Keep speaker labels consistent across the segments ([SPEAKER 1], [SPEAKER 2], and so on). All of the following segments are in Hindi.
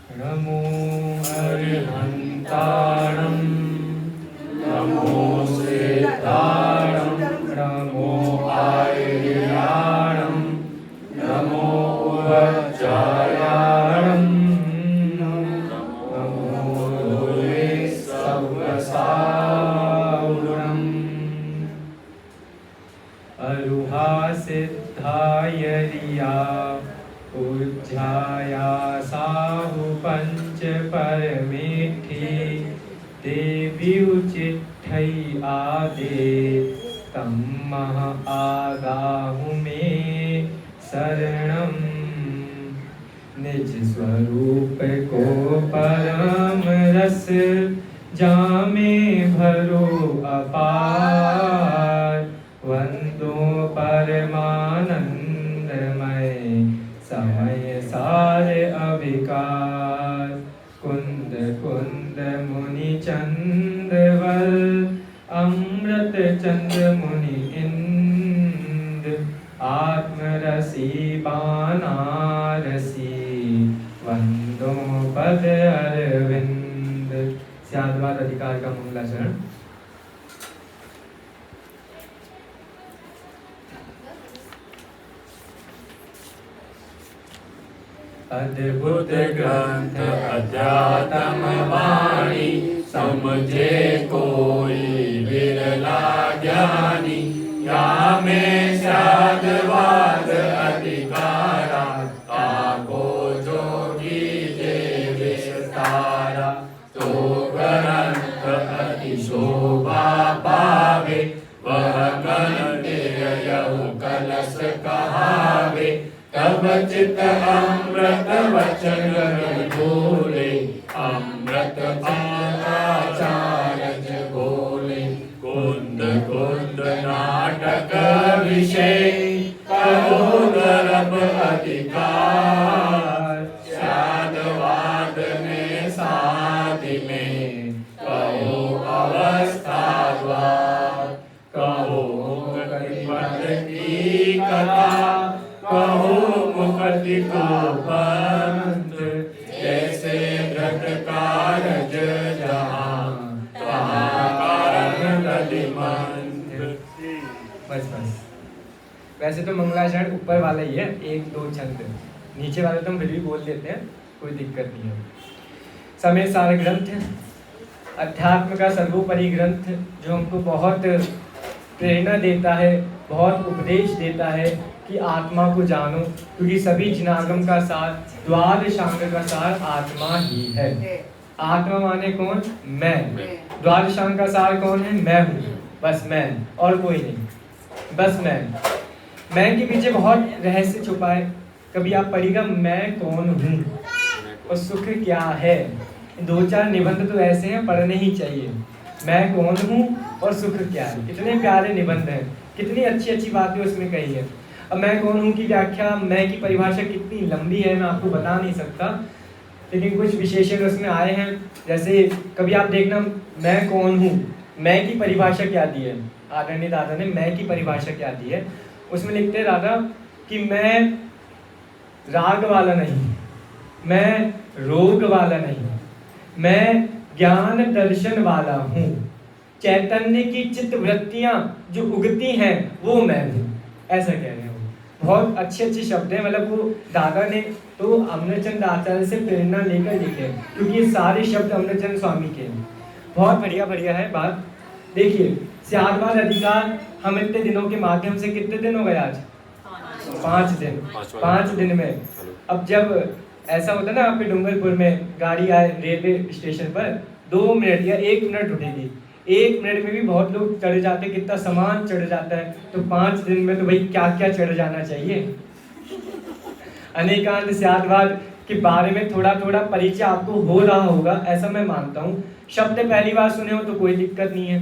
[SPEAKER 1] नमो अरिहन्ताणं नमो सिद्धाणं नमो आयर्याणं नमो वज्रायाणं नमो सवसावुणम् अरुहा सिद्धायर्या पूज्याया साहु पंच परमेठी देवी उचिठै आदे तम्मह आगाहु में शरणम। निज स्वरूप को परम रस जामे भरो अपार वंदो परमानंदमय समय सार अविकार। कुंद कुंद मुनि चंद्रवल अमृत चंद्र मुनि इंद आत्मरसी बानारसी वंदो पद अरविंद। स्याद्वाद अधिकार का मंगलाचरण। अद्भुत ग्रंथ अध्यात्म वाणी समझे कोई विरला ज्ञानी। या में साधवाद अधिकारा ताको जोगी जे विस्तारा। तो ग्रंथ अति शोभा पावे वह गंधेयहु कलश कहावे। तब चित अमृत वचन बोले अमृत आचार्य बोले। कुंद कुंद नाटक विषय कहो गर्भ अधिकार। साधवाद में साधि में कहो अवस्था द्वार। कहो मुक्ति की कथा कहो मुक्ति को पंथ। जैसे व्रत कारज जहाँ तहाँ कारण ललि मंत्र। बस बस। वैसे तो मंगलाचरण ऊपर वाला ही है, एक दो छंद। नीचे वाले तो हम फिर भी बोल देते हैं, कोई दिक्कत नहीं है। समय सार ग्रंथ अध्यात्म का सर्वोपरि ग्रंथ जो हमको बहुत प्रेरणा देता है, बहुत उपदेश देता है कि आत्मा को जानो, क्योंकि सभी जिनागम का सार, द्वादशांग का सार आत्मा ही है। आत्मा माने कौन? मैं। द्वादशांग का सार कौन है? मैं हूँ, बस मैं, और कोई नहीं, बस मैं। मैं के पीछे बहुत रहस्य छुपा है। कभी आप पढ़िएगा मैं कौन हूँ और सुख क्या है। दो चार निबंध तो ऐसे हैं, पढ़ने ही चाहिए। मैं कौन हूँ और सुख क्या है, कितने प्यारे निबंध हैं, कितनी अच्छी अच्छी बातें उसमें कही है। अब मैं कौन हूँ की व्याख्या, मैं की परिभाषा कितनी लंबी है, मैं आपको बता नहीं सकता, लेकिन कुछ विशेषण उसमें आए हैं। जैसे कभी आप देखना मैं कौन हूँ, मैं की परिभाषा क्या दी है, आदरणीय दादा ने मैं की परिभाषा क्या दी है। उसमें लिखते दादा कि मैं राग वाला नहीं, मैं रोग वाला नहीं, मैं ज्ञान दर्शन वाला हूँ। चैतन्य की चित्त वृत्तियाँ जो उगती हैं वो मैं हूँ, ऐसा कह रहे हैं। बहुत अच्छे अच्छे शब्द हैं, मतलब वो दादा ने तो अमृतचंद आचार्य से प्रेरणा लेकर लिखे, क्योंकि ये सारे शब्द अमृतचंद स्वामी के हैं। बहुत बढ़िया बढ़िया है बात। देखिए स्याद्वाद अधिकार हम इतने दिनों के माध्यम से, कितने दिन हो गए आज? 5 दिन। 5 दिन में अब जब ऐसा होता है ना, आप पे डूंगरपुर में गाड़ी आए रेलवे स्टेशन पर, 2 मिनट या 1 मिनट रुकेगी, 1 मिनट में भी बहुत लोग चढ़ जाते हैं, कितना सामान चढ़ जाता है। तो 5 दिन में तो भाई क्या क्या चढ़ जाना चाहिए। अनेकांत स्याद्वाद के बारे में थोड़ा थोड़ा परिचय आपको हो रहा होगा, ऐसा मैं मानता हूँ। शब्द पहली बार सुने हो तो कोई दिक्कत नहीं है,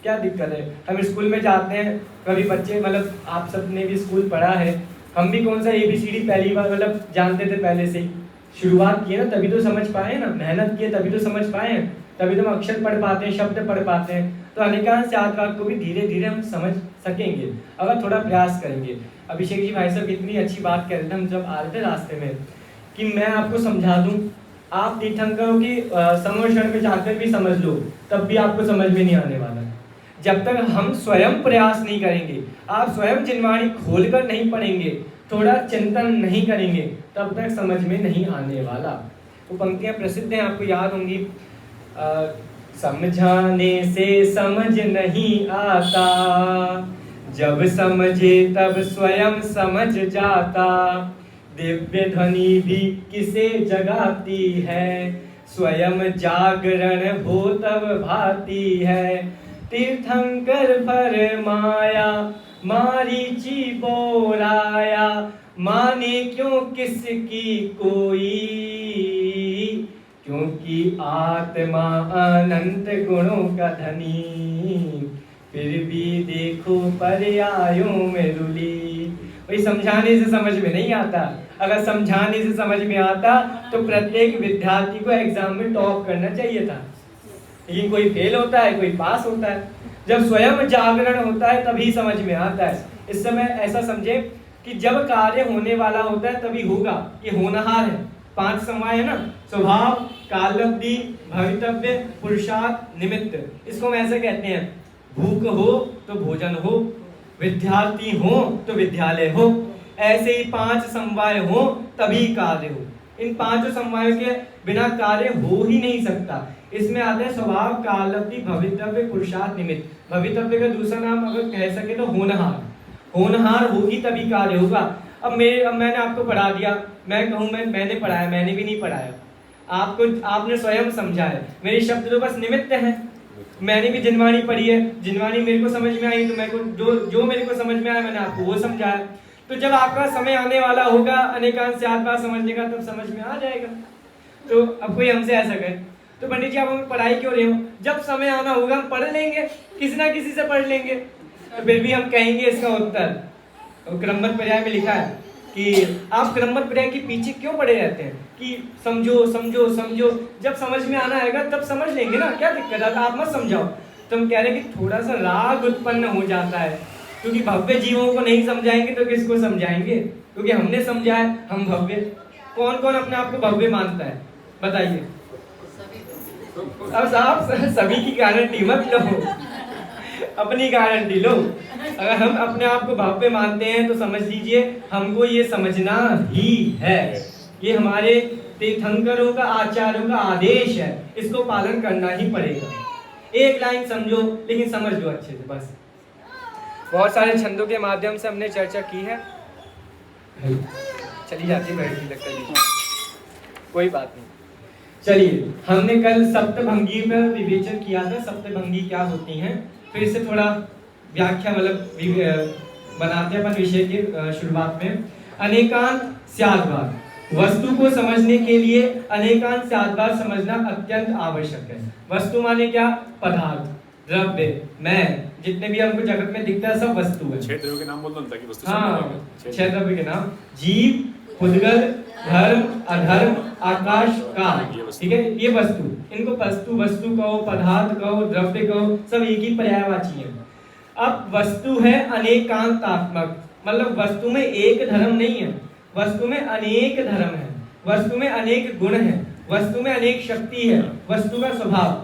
[SPEAKER 1] क्या दिक्कत है। हम स्कूल में जाते हैं, कभी बच्चे, मतलब आप सब ने भी स्कूल पढ़ा है, हम भी कौन सा ABCD पहली बार मतलब जानते थे, पहले से ही शुरुआत किए ना, तभी तो समझ पाए ना, मेहनत किए तभी तो समझ पाए हैं, तभी तो हम अक्षर पढ़ पाते हैं, शब्द पढ़ पाते हैं। तो अनेकांश स्याद्वाद को भी धीरे धीरे हम समझ सकेंगे अगर थोड़ा प्रयास करेंगे। अभिषेक जी भाई साहब कितनी अच्छी बात कह रहे थे हम जब आ रहे थे रास्ते में, कि मैं आपको समझा दूं
[SPEAKER 2] आप तीर्थंकरों की समोषण में जाकर भी समझ लो, तब भी आपको समझ में नहीं आने वाला। जब तक हम स्वयं प्रयास नहीं करेंगे, आप स्वयं जिनवाणी खोलकर नहीं पढ़ेंगे, थोड़ा चिंतन नहीं करेंगे, तब तक समझ में नहीं आने वाला। वो पंक्तियां प्रसिद्ध हैं, आपको याद होंगी। समझाने से समझ नहीं आता, जब समझे तब स्वयं समझ जाता। दिव्य ध्वनि भी किसे जगाती है, स्वयं जागरण हो तब भाती है। तीर्थंकर फरमाया मारीची बोलाया, माने क्यों किसकी कोई, क्योंकि आत्मा अनंत गुणों का धनी, फिर भी देखो पर्यायों में रुली। वही समझाने से समझ में नहीं आता। अगर समझाने से समझ में आता तो प्रत्येक विद्यार्थी को एग्जाम में टॉप करना चाहिए था, लेकिन कोई फेल होता है, कोई पास होता है। जब स्वयं जागरण होता है तभी समझ में आता है। इस समय ऐसा समझे कि जब कार्य होने वाला होता है तभी होगा। ये होनहार है, 5 समवाय है ना, स्वभाव, कालब्धि, भवितव्य, पुरुषार्थ, निमित्त। इसको हम ऐसे कहते हैं, भूख हो तो भोजन हो, विद्यार्थी हो तो विद्यालय हो, ऐसे ही 5 समवाय हो तभी कार्य हो। इन 5 समवायों के बिना कार्य हो ही नहीं सकता। इसमें आते हैं स्वभाव, कालब्धि, भवितव्य, पुरुषार्थ, निमित्त। भवितव्य का दूसरा नाम अगर कह सके तो होनहार। होनहार होगी तभी कार्य होगा। अब मैंने आपको पढ़ा दिया, मैं कहूँ मैंने पढ़ाया, मैंने भी नहीं पढ़ाया, आपने स्वयं समझा है। मेरे शब्द तो बस निमित्त हैं। मैंने भी जिनवाणी पढ़ी है, जिनवाणी मेरे को समझ में आई तो मेरे को जो मेरे को समझ में आया मैंने आपको वो समझाया। तो जब आपका समय आने वाला होगा अनेकांश से बार समझने का, तब समझ में आ जाएगा। तो अब कोई हमसे ऐसा कहे तो पंडित जी आप हमें पढ़ाई क्यों रहे हो? जब समय आना होगा हम पढ़ लेंगे, किसी ना किसी से पढ़ लेंगे। तो फिर भी हम कहेंगे इसका उत्तर, क्रमबद्ध पर्याय में लिखा है कि आप क्रमबद्ध पर्याय के पीछे क्यों पड़े रहते हैं कि समझो समझो समझो, जब समझ में आना आएगा तब समझ लेंगे ना, क्या दिक्कत है, आप मत समझाओ। तो हम कह रहे हैं कि थोड़ा सा राग उत्पन्न हो जाता है, क्योंकि भव्य जीवों को नहीं समझाएंगे तो किसको समझाएंगे? क्योंकि हमने समझा है हम भव्य। कौन कौन अपने आप को भव्य मानता है बताइए? अब आप सभी की गारंटी मत लो, अपनी गारंटी लो। अगर हम अपने आप को भव्य मानते हैं तो समझ लीजिए हमको ये समझना ही है, ये हमारे तीर्थंकरों का, आचार्यों का आदेश है, इसको पालन करना ही पड़ेगा। एक लाइन समझो लेकिन समझ लो अच्छे से बस। बहुत सारे छंदों के माध्यम से हमने चर्चा की है, चली जाती बैठी लगता है, कोई बात नहीं। चलिए, हमने कल सप्तभंगी पर विवेचन किया था, सप्तभंगी क्या होती हैं, फिर से थोड़ा व्याख्या मतलब बनाते हैं अपन विषय की शुरुआत में। अनेकांत स्याद्वाद, वस्तु को समझने के लिए अनेकांत स्याद्वाद समझना अत्यंत आवश्यक है। वस्तु माने क्या? पदार्थ, द्रव्य, मैं, जितने भी हमको जगत में दिखता है सब वस्तु है।
[SPEAKER 1] 6 द्रव्यों के नाम बोल दो ताकि वस्तु।
[SPEAKER 2] हाँ, 6 द्रव्य के नाम, जीव, उद्गल, धर्म, अधर्म, आकाश, काल, ठीक है, ये वस्तु। इनको वस्तु कहो, पदार्थ कहो, द्रव्य कहो, सब एक ही पर्यायवाची है। अब वस्तु है अनेकांतात्मक, मतलब वस्तु में एक धर्म नहीं है, वस्तु में अनेक धर्म है, वस्तु में अनेक गुण है, वस्तु में अनेक शक्ति है, वस्तु का स्वभाव,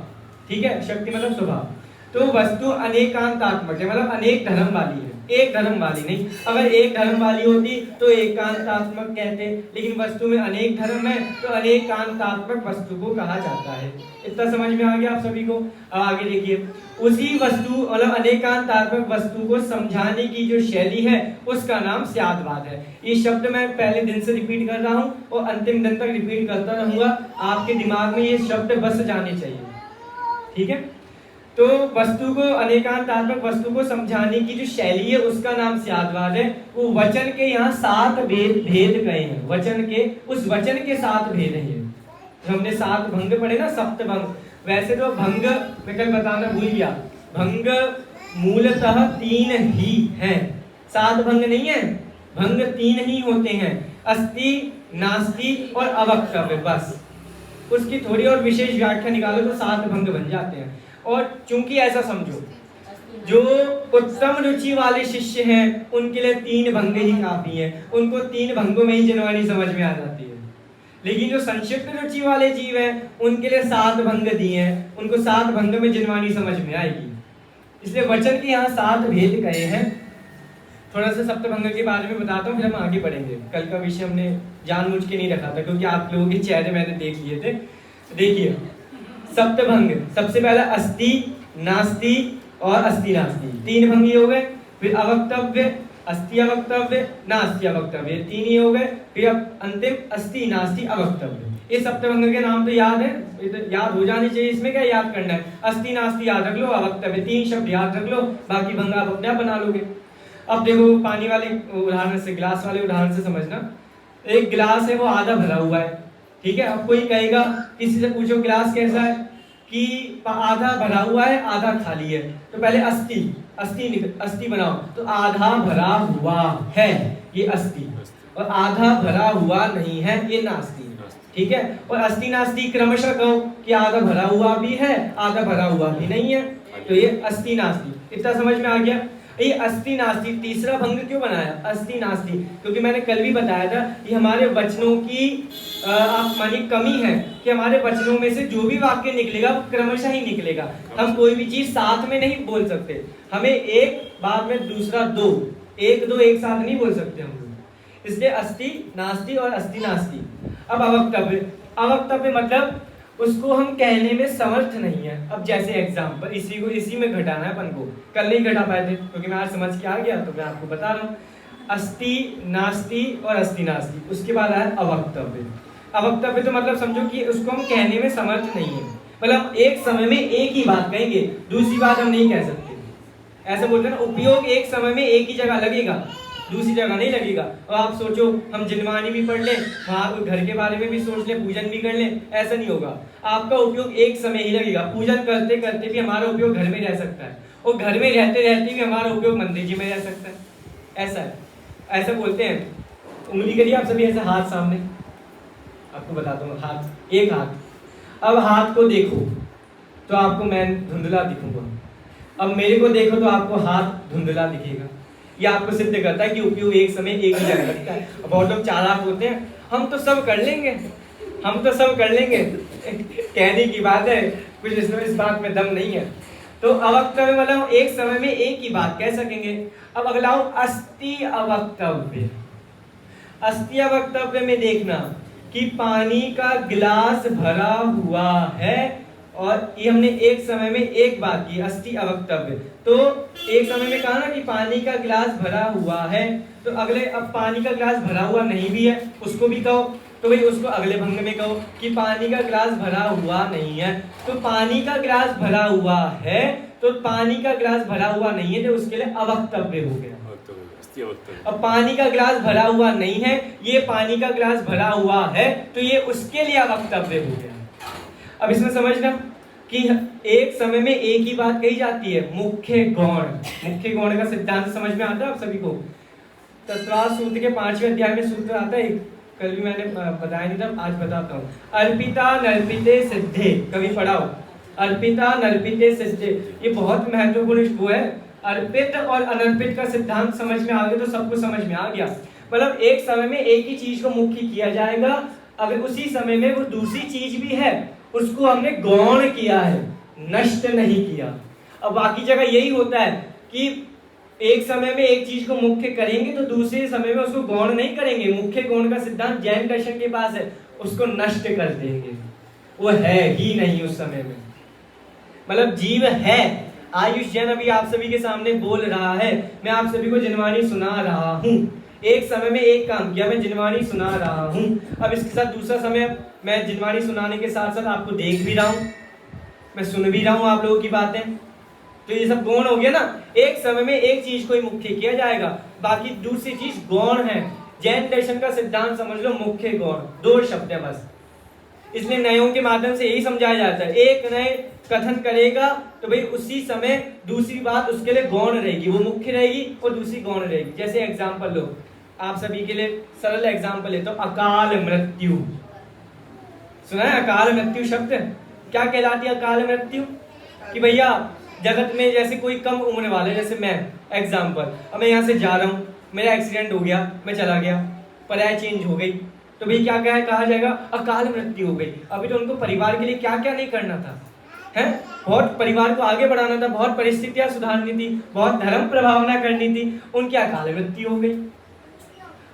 [SPEAKER 2] ठीक है, शक्ति मतलब स्वभाव। तो वस्तु अनेकांतात्मक है, मतलब अनेक धर्म वाली है, एक धर्म वाली नहीं। अगर एक धर्म वाली होती तो एकांतात्मक कहते, लेकिन वस्तु में अनेक धर्म है तो अनेकांतात्मक वस्तु को कहा जाता है। इतना समझ में आ गया आप सभी को? अब आगे देखिए, उसी वस्तु मतलब अनेकांतात्मक वस्तु को समझाने की जो शैली है उसका नाम स्याद्वाद है। ये शब्द मैं पहले दिन से रिपीट कर रहा हूँ और अंतिम दिन तक रिपीट करता रहूंगा, आपके दिमाग में ये शब्द बस जाने चाहिए, ठीक है। तो वस्तु को, अनेकांतात्मक वस्तु को समझाने की जो शैली है उसका नाम स्याद्वाद है। वो वचन के यहाँ 7 भेद कहे हैं, वचन के, उस वचन के 7 भेद हैं। हमने 7 भंग पढ़े ना, सप्तभंग। वैसे तो भंग मैं कल बताना भूल गया, भंग मूलतः 3 ही हैं, 7 भंग नहीं है, भंग 3 ही होते हैं, अस्ति, नास्ति और अवक्तव्य, बस। उसकी थोड़ी और विशेष व्याख्या निकालो तो 7 भंग बन जाते हैं। और चूंकि ऐसा समझो, जो उत्तम रुचि वाले शिष्य हैं उनके लिए 3 भंग ही काफी है, उनको 3 भंगों में ही जिनवाणी समझ में आ जाती है। लेकिन जो संक्षिप्त रुचि वाले जीव हैं उनके लिए 7 भंग दिए हैं, उनको 7 भंग में जिनवाणी समझ में आएगी। इसलिए वचन के यहाँ 7 भेद कहे हैं। थोड़ा सा सप्तभंग के बारे में बताता हूँ, फिर हम आगे बढ़ेंगे। कल का विषय हमने जानबूझ के नहीं रखा था क्योंकि आप लोगों के चेहरे मैंने देख लिए थे। देखिए सप्तभंग, सबसे पहला अस्ति, नास्ति और अस्ति नास्ति, 3 भंग हो गए। फिर अवक्तव्य, अस्ति अवक्तव्य, नास्ति अवक्तव्य, 3 ही हो गए। फिर अब अंतिम अस्ति नास्ति अवक्तव्य। ये सप्तभंग के नाम तो याद है, तो याद हो जानी चाहिए। इसमें क्या याद करना है, अस्ति नास्ति याद रख लो, अवक्तव्य 3 शब्द याद रख लो, बाकी भंग आप अपने आप बना लोगे। अब देखो पानी वाले उदाहरण से, गिलास वाले उदाहरण से समझना। एक गिलास है वो आधा भरा हुआ है, ठीक है। अब कोई कहेगा, किसी से पूछो गिलास कैसा है, कि आधा भरा हुआ है आधा खाली है, तो पहले अस्ति बनाओ, तो आधा भरा हुआ है ये अस्ति, और आधा भरा हुआ नहीं है ये नास्ति, ठीक है। और अस्ति नास्ति क्रमशः कहो कि आधा भरा हुआ भी है आधा भरा हुआ भी नहीं है, तो ये अस्ति नास्ति। इतना समझ में आ गया। ये अस्ति नास्ति तीसरा भंग क्यों बनाया अस्ति नास्ति, क्योंकि मैंने कल भी बताया था कि हमारे वचनों की आप मानिए कमी है कि हमारे वचनों में से जो भी वाक्य निकलेगा वो क्रमशः ही निकलेगा। हम कोई भी चीज साथ में नहीं बोल सकते, हमें एक बाद में दूसरा दो, एक दो एक साथ नहीं बोल सकते हम लोग। इसलिए अस्ति नास्ति और अस्ति नास्ति। अब अवक्तव्य, अवक्तव्य मतलब उसको हम कहने में समर्थ नहीं है। अब जैसे एग्जाम्पल, इसी में घटाना है अपन को, कल नहीं घटा पाए थे क्योंकि मैं आज समझ के आ गया, तो मैं आपको बता रहा हूँ। अस्ति नास्ति और अस्ति नास्ति, उसके बाद आया अवक्तव्य। अवक्तव्य तो मतलब समझो कि उसको हम कहने में समर्थ नहीं है, मतलब एक समय में एक ही बात कहेंगे, दूसरी बात हम नहीं कह सकते। ऐसा बोलते हैं ना, उपयोग एक समय में एक ही जगह लगेगा, दूसरी जगह नहीं लगेगा। और आप सोचो हम जिनवाणी भी पढ़ लें, वहाँ घर के बारे में भी सोच लें, पूजन भी कर लें, ऐसा नहीं होगा। आपका उपयोग एक समय ही लगेगा। पूजन करते करते भी हमारा उपयोग घर में रह सकता है, और घर में रहते रहते भी हमारा उपयोग मंदिर जी में रह सकता है। ऐसा है, ऐसा बोलते हैं। उंगली करिए आप सभी ऐसे, हाथ सामने, आपको बताता हूँ। हाथ, एक हाथ, अब हाथ को देखो तो आपको मैं धुंधला दिखूंगा, अब मेरे को देखो तो आपको हाथ धुंधला दिखेगा। ये आपको सिद्ध करता है कि उपयोग एक समय एक ही जगह लगता है। बहुत लोग चालाक होते हैं, हम तो सब कर लेंगे, हम तो सब कर लेंगे, कहने की बात है, कुछ इसमें इस बात में दम नहीं है। तो अवक्तव्य मतलब एक समय में एक ही बात कह सकेंगे। अब अगला हो अस्ति अवक्तव्य। अस्ति अवक्तव्य में देखना कि पानी का गिलास भरा हुआ है, और ये हमने एक समय में एक बात की, अस्ति अवक्तव्य। तो एक समय में कहा ना कि पानी का गिलास भरा हुआ है, तो अगले, अब पानी का गिलास भरा हुआ नहीं भी है उसको भी कहो, तो भाई उसको अगले भंग में कहो कि पानी का गिलास भरा हुआ नहीं है। तो पानी का गिलास भरा हुआ है, तो पानी का गिलास भरा हुआ नहीं है, तो उसके लिए अवक्तव्य हो गया। अब पानी का गिलास भरा हुआ नहीं है, ये पानी का गिलास भरा हुआ है, तो ये उसके लिए अवक्तव्य हो गया। अब इसमें समझना कि एक समय में एक ही बात कही जाती है। मुख्य गौण, मुख्य गौण का सिद्धांत समझ में आता है आप सभी को। तत्वार्थ सूत्र के 5वें अध्याय में सूत्र आता है, कल भी मैंने बताया नहीं था, आज बताता हूँ। अर्पिता नर्पिते सिद्धे, कभी पढ़ाओ, अर्पिता नर्पिते सिद्धे, ये बहुत महत्वपूर्ण वो है। अर्पित और अनर्पित का सिद्धांत समझ में आ गया तो सब कुछ समझ में आ गया। मतलब एक समय में एक ही चीज को मुख्य किया जाएगा, अगर उसी समय में वो दूसरी चीज भी है उसको हमने गौण किया है, नष्ट नहीं किया। अब बाकी जगह यही होता है कि एक समय में एक चीज को मुख्य करेंगे तो दूसरे समय में उसको गौण नहीं करेंगे। मुख्य गौण का सिद्धांत जैन दर्शन के पास है, उसको नष्ट कर देंगे, वो है ही नहीं उस समय में। मतलब जीव है। आयुष जैन अभी आप सभी के सामने बोल रहा है, मैं आप सभी को जिनवाणी सुना रहा हूँ। एक समय में एक काम किया, मैं जिनवाणी सुना रहा हूँ। अब इसके साथ दूसरा समय मैं जिनवाणी सुनाने के साथ साथ आपको देख भी रहा हूँ, मैं सुन भी रहा हूँ आप लोगों की बातें, तो ये सब गौण हो गया ना। एक समय में एक चीज को ही मुख्य किया जाएगा, बाकी दूसरी चीज गौण है। जैन दर्शन का सिद्धांत समझ लो, मुख्य गौण, 2 शब्द है बस। इसलिए नयों के माध्यम से यही समझाया जाता है। एक नए कथन करेगा तो भाई उसी समय दूसरी बात उसके लिए गौण रहेगी, वो मुख्य रहेगी और दूसरी गौण रहेगी। जैसे एग्जाम्पल लो, आप सभी के लिए सरल एग्जाम्पल लेता हूं, अकाल मृत्यु। सुना है अकाल मृत्यु शब्द? क्या कहलाती है अकाल मृत्यु? कि भैया जगत में जैसे कोई कम उम्र वाले, जैसे मैं एग्जाम्पल, अब मैं यहाँ से जा रहा हूँ, मेरा एक्सीडेंट हो गया, मैं चला गया, पर्याय चेंज हो गई, तो भाई क्या कहा जाएगा, अकाल मृत्यु हो गई। अभी तो उनको परिवार के लिए क्या क्या नहीं करना था, है बहुत परिवार को आगे बढ़ाना था, बहुत परिस्थितियां सुधारनी थी, बहुत धर्म प्रभावना करनी थी, उनकी अकाल मृत्यु हो गई।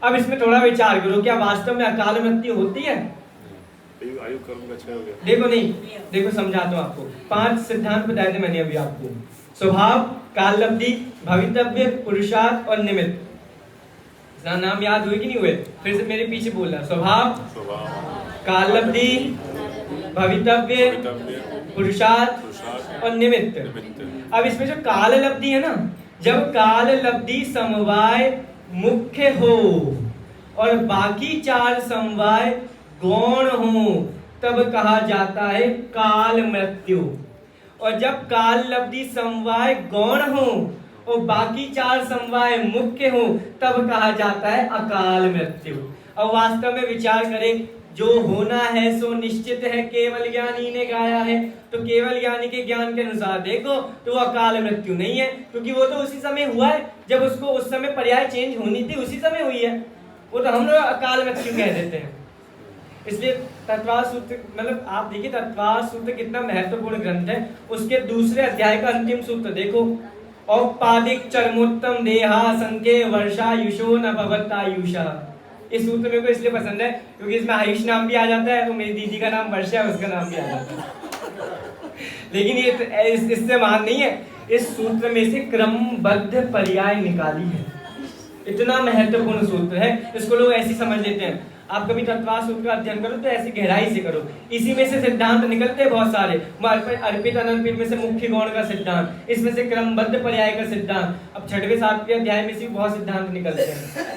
[SPEAKER 2] अब इसमें थोड़ा विचार करो, क्या वास्तव में अकाल मृत्यु होती है?
[SPEAKER 3] आयु कर्म का क्षय हो गया।
[SPEAKER 2] देखो नहीं, देखो समझाता हूं आपको, 5 सिद्धांत बताए थे मैंने अभी आपको, स्वभाव, काललब्धि, भवितव्य, पुरुषार्थ और निमित्त। नाम याद हुए कि नहीं हुए? फिर से मेरे पीछे बोलना, स्वभाव, काललब्धि, भवितव्य, पुरुषार्थ और निमित्त। अब इसमें जो काललब्धि है ना, जब काललब्धि समवाय मुख्य हो और बाकी 4 समवाय गौण हो, तब कहा जाता है काल मृत्यु। और जब काल लब्धि समवाय गौण हो और बाकी 4 समवाय मुख्य हो, तब कहा जाता है अकाल मृत्यु। अब वास्तव में विचार करें, जो होना है सो निश्चित है, केवल ज्ञानी ने गाया है। तो केवल ज्ञानी के ज्ञान के अनुसार देखो तो अकाल मृत्यु नहीं है, क्योंकि वो तो उसी समय हुआ है जब उसको उस समय पर्याय चेंज होनी थी, उसी समय हुई है। वो तो हम लोग अकाल मृत्यु कह देते हैं। इसलिए तत्वार सूत्र, मतलब आप देखिए तत्वार सूत्र कितना महत्वपूर्ण ग्रंथ है। उसके दूसरे अध्याय का अंतिम सूत्र देखो, औपादिक चरमोत्तम देहा संके वर्षायुषो न भवतायुषा। इस सूत्र मेरे को इसलिए पसंद है क्योंकि इसमें आयुष नाम भी आ जाता है, तो मेरी दीदी का नाम वर्षा है, उसका नाम भी आ जाता है। लेकिन ये इससे मान नहीं है, इस सूत्र में से क्रमबद्ध पर्याय निकाली है। इतना महत्वपूर्ण सूत्र है, इसको लोग ऐसे समझ लेते हैं। आप कभी तत्वार सूत्र का अध्ययन करो तो ऐसी गहराई से करो, इसी में से सिद्धांत निकलते हैं बहुत सारे। अर्पित अनर्पित में से मुख्य गौण का सिद्धांत, इसमें से क्रमबद्ध पर्याय का सिद्धांत। अब 6वें 7वें अध्याय में से बहुत सिद्धांत निकलते हैं,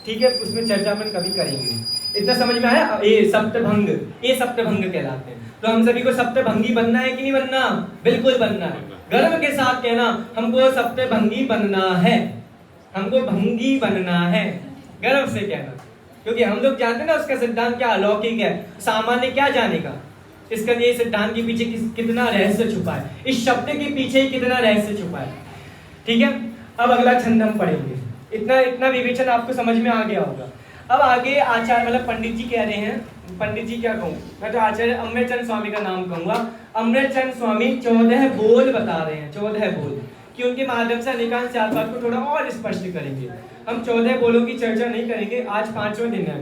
[SPEAKER 2] ठीक है, उसमें चर्चा अपन कभी करेंगे। इतना समझ में आया? ये सप्तभंग, ये सप्तभंग कहलाते हैं। तो हम सभी को सप्तभंगी बनना है कि नहीं बनना? बिल्कुल बनना है। गर्व के साथ कहना, हमको सप्तभंगी बनना है, हमको भंगी बनना है, गर्व से कहना। क्योंकि हम लोग जानते हैं ना उसका सिद्धांत क्या अलौकिक है, सामान्य क्या जानेगा। इसका ये सिद्धांत के पीछे कितना रहस्य छुपा है, इस शब्द के पीछे कितना रहस्य छुपा है। ठीक है, अब अगला छंद हम पढ़ेंगे। इतना विवेचन आपको समझ में आ गया होगा। अब आगे आचार्य मतलब पंडित जी कह रहे हैं, पंडित जी क्या कहूँ मैं, तो आचार्य अमृतचंद स्वामी का नाम कहूंगा। अमृतचंद स्वामी 14 बोल बता रहे हैं, 14 बोल, कि उनके माध्यम से अनेकांश बात को थोड़ा और स्पष्ट करेंगे। हम 14 बोलों की चर्चा नहीं करेंगे, आज 5वां दिन है,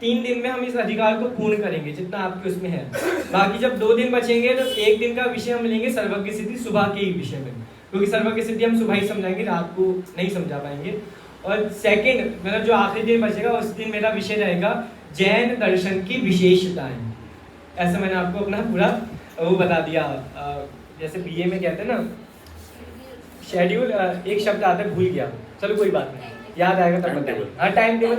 [SPEAKER 2] 3 दिन में हम इस अधिकार को पूर्ण करेंगे जितना आपके उसमें है। बाकी जब 2 दिन बचेंगे तो 1 दिन का विषय हम लेंगे सर्वज्ञ सिद्धि सुबह के ही विषय में, क्योंकि सर्वज्ञ सिद्धि हम सुबह ही समझाएंगे, रात को नहीं समझा पाएंगे। और सेकंड मतलब जो आखिरी दिन बचेगा उस दिन मेरा विषय रहेगा जैन दर्शन की विशेषताएं। ऐसा मैंने आपको अपना पूरा वो बता दिया। जैसे बीए में कहते हैं ना शेड्यूल, एक शब्द आता है भूल गया, चलो कोई बात नहीं, याद आएगा तब बताएंगे। हाँ टाइम टेबल,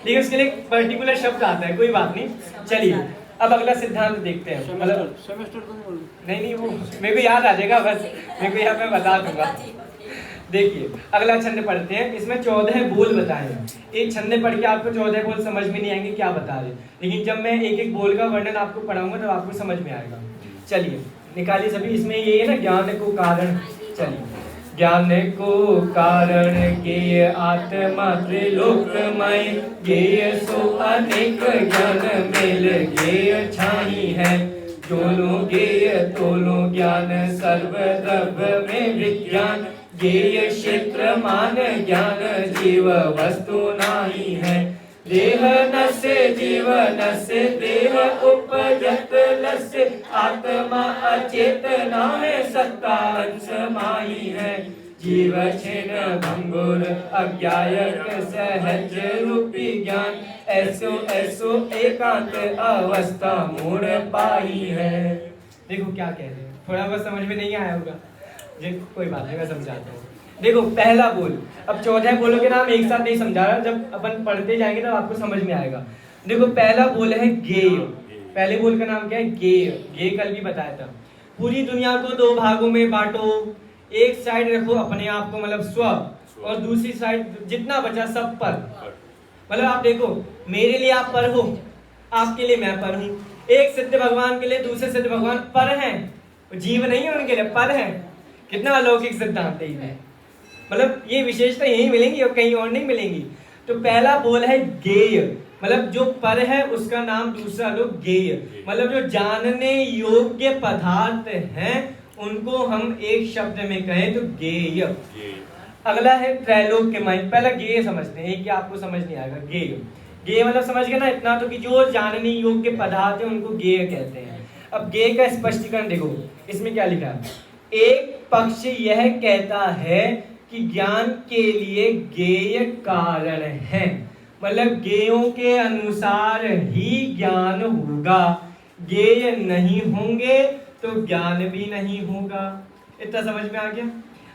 [SPEAKER 2] लेकिन उसके लिए पर्टिकुलर शब्द आता है, कोई बात नहीं। चलिए अब अगला सिद्धांत देखते हैं। मतलब
[SPEAKER 4] सेमेस्टर तो
[SPEAKER 2] नहीं वो मेरे को याद आ जाएगा, बस मेरे को यहाँ मैं बता दूंगा। देखिए अगला छंद पढ़ते हैं, इसमें 14 बोल बताए हैं। एक छंद पढ़ के आपको 14 बोल समझ में नहीं आएंगे क्या बता रहे, लेकिन जब मैं एक एक बोल का वर्णन आपको पढ़ाऊंगा तो आपको समझ में आएगा। चलिए निकालिए सभी, इसमें ये है ना ज्ञान को कारण। चलिए, ज्ञान को कारण गेय आत्मा त्रिलोकमय, गेय सो अनेक ज्ञान मेल गेय छाई है, जोनो गेय तोलो ज्ञान सर्वद्रव्य में विज्ञान, गेय क्षेत्र मान ज्ञान जीव वस्तु नाही है, देह नसे जीव नसे देह उपजत लसे, आत्मा अचेतना में सत्ता अंश माही है, जीव छिन भंगुर अज्ञायक सहज रूपी ज्ञान, ऐसो ऐसो एकांत अवस्था मूढ़ पाई है। देखो क्या कह रहे हैं, थोड़ा बहुत समझ में नहीं आया होगा जी, कोई बात नहीं मैं समझाता हूँ। देखो पहला बोल, अब 14 बोलों के नाम एक साथ नहीं समझा रहा, जब अपन पढ़ते जाएंगे तब आपको समझ में आएगा। देखो पहला बोल है गेय। पहले बोल का नाम क्या है? गेय। गेय कल भी बताया था। पूरी दुनिया को 2 भागों में बांटो, एक साइड रखो अपने आप को मतलब स्व, और दूसरी साइड जितना बचा सब पर। मतलब आप देखो मेरे लिए आप पर हो, आपके लिए मैं पर हूँ। एक सिद्ध भगवान के लिए दूसरे सिद्ध भगवान पर हैं, जीव नहीं है उनके लिए, पर हैं। कितना अलौकिक सिद्धांत है ये, मतलब ये विशेषता यही मिलेंगी और कहीं और नहीं मिलेंगी। तो पहला बोल है गेय। मतलब जो पर है उसका नाम दूसरा लो गेय। मतलब जो जानने योग्य पदार्थ हैं उनको हम एक शब्द में कहें तो गेय। अगला है त्रैलोक्यमय। पहला गेय समझते हैं, कि आपको समझ नहीं आएगा। गेय, गेय मतलब समझ गए ना इतना तो, कि जो जानने योग्य पदार्थ है उनको गेय कहते हैं। अब गेय का स्पष्टीकरण देखो, इसमें क्या लिखा है। एक पक्ष यह कहता है कि ज्ञान के लिए गेय कारण है, मतलब गेयों के अनुसार ही ज्ञान होगा, गेय नहीं होंगे तो ज्ञान भी नहीं होगा। इतना समझ में आ गया।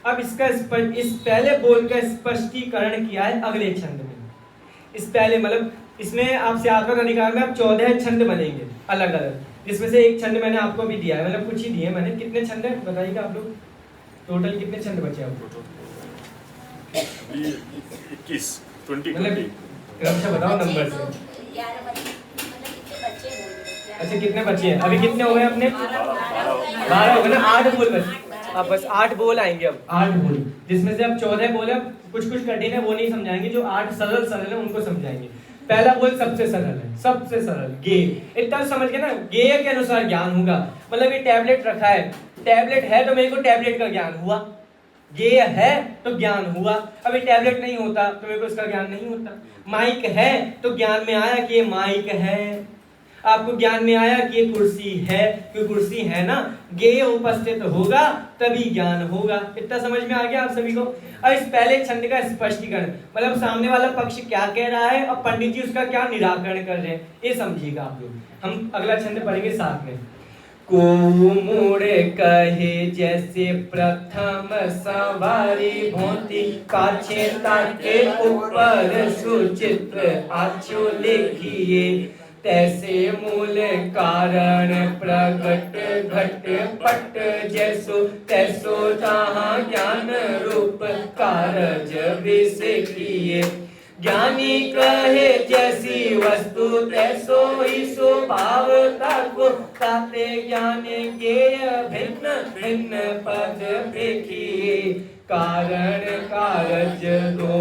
[SPEAKER 2] अब इसका इस पहले बोल का स्पष्टीकरण किया है अगले छंद में। इस पहले मतलब इसमें आपसे आत्मक अधिकार में आप 14 छंद बनेंगे अलग अलग, जिसमें से एक छंद मैंने आपको भी दिया है, मतलब कुछ ही दिए मैंने। कितने छंद है बताइएगा आप लोग, टोटल कितने छंद बचे आपको?
[SPEAKER 3] 21 20
[SPEAKER 2] मतलब क्रमशः बताओ नंबर से। अच्छा कितने बचे हैं अभी? कितने हो गए अपने? 12 हो गए ना। 8 बोल बचे। अब बस 8 बोल आएंगे। अब 8 बोल, जिसमें से अब 14 बोल है, कुछ कुछ कठिन है वो नहीं समझाएंगे, जो 8 सरल सरल है उनको समझाएंगे। पहला बोल सबसे सरल है, सबसे सरल गेय। इतना समझ के ना, गेय के अनुसार ज्ञान होगा। मतलब ये टैबलेट रखा है, टैबलेट है तो मेरे को टैबलेट का ज्ञान हुआ, गेय है तो ज्ञान हुआ। अभी टैबलेट नहीं होता तो मेरे को इसका ज्ञान नहीं होता। माइक है तो ज्ञान में आया कि ये माइक है, आपको ज्ञान में आया कि ये कुर्सी है, क्योंकि कुर्सी है ना, गेय उपस्थित होगा तभी ज्ञान होगा। इतना समझ में आ गया आप सभी को। अब इस पहले छंद का स्पष्टीकरण, मतलब सामने वाला पक्ष क्या कह रहा है और पंडित जी उसका क्या निराकरण कर रहे हैं, ये समझिएगा आप लोग। हम अगला छंद पढ़ेंगे साथ में। को मोड़े कहे जैसे प्रथम सवारी भोंती, पाछे ताके ऊपर सुचित्र आछो लिखिए, तैसे मूल कारण प्रगट घट पट, जैसो तैसो जहाँ ज्ञान रूप कारज विषय। ज्ञानी कहे जैसी वस्तु तैसो ही स्वभाव ताको, ताते ज्ञान गेय भिन्न भिन्न पद देखिए, कारण कारज दो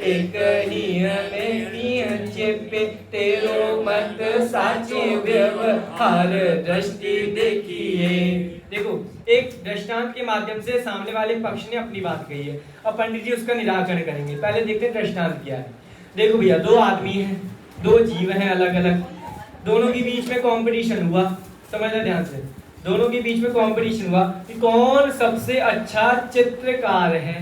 [SPEAKER 2] एक ही में चेपे, तेरो मत साचे व्यवहार दृष्टि देखिए। देखो एक दृष्टांत के माध्यम से सामने वाले पक्ष ने अपनी बात कही है, अब पंडित जी उसका निराकरण करेंगे। पहले देखते हैं दृष्टांत क्या है। देखो भैया, 2 आदमी हैं, 2 जीव हैं अलग अलग, दोनों के बीच में कंपटीशन हुआ। समझना ध्यान से, दोनों के बीच में कंपटीशन हुआ कि कौन सबसे अच्छा चित्रकार है,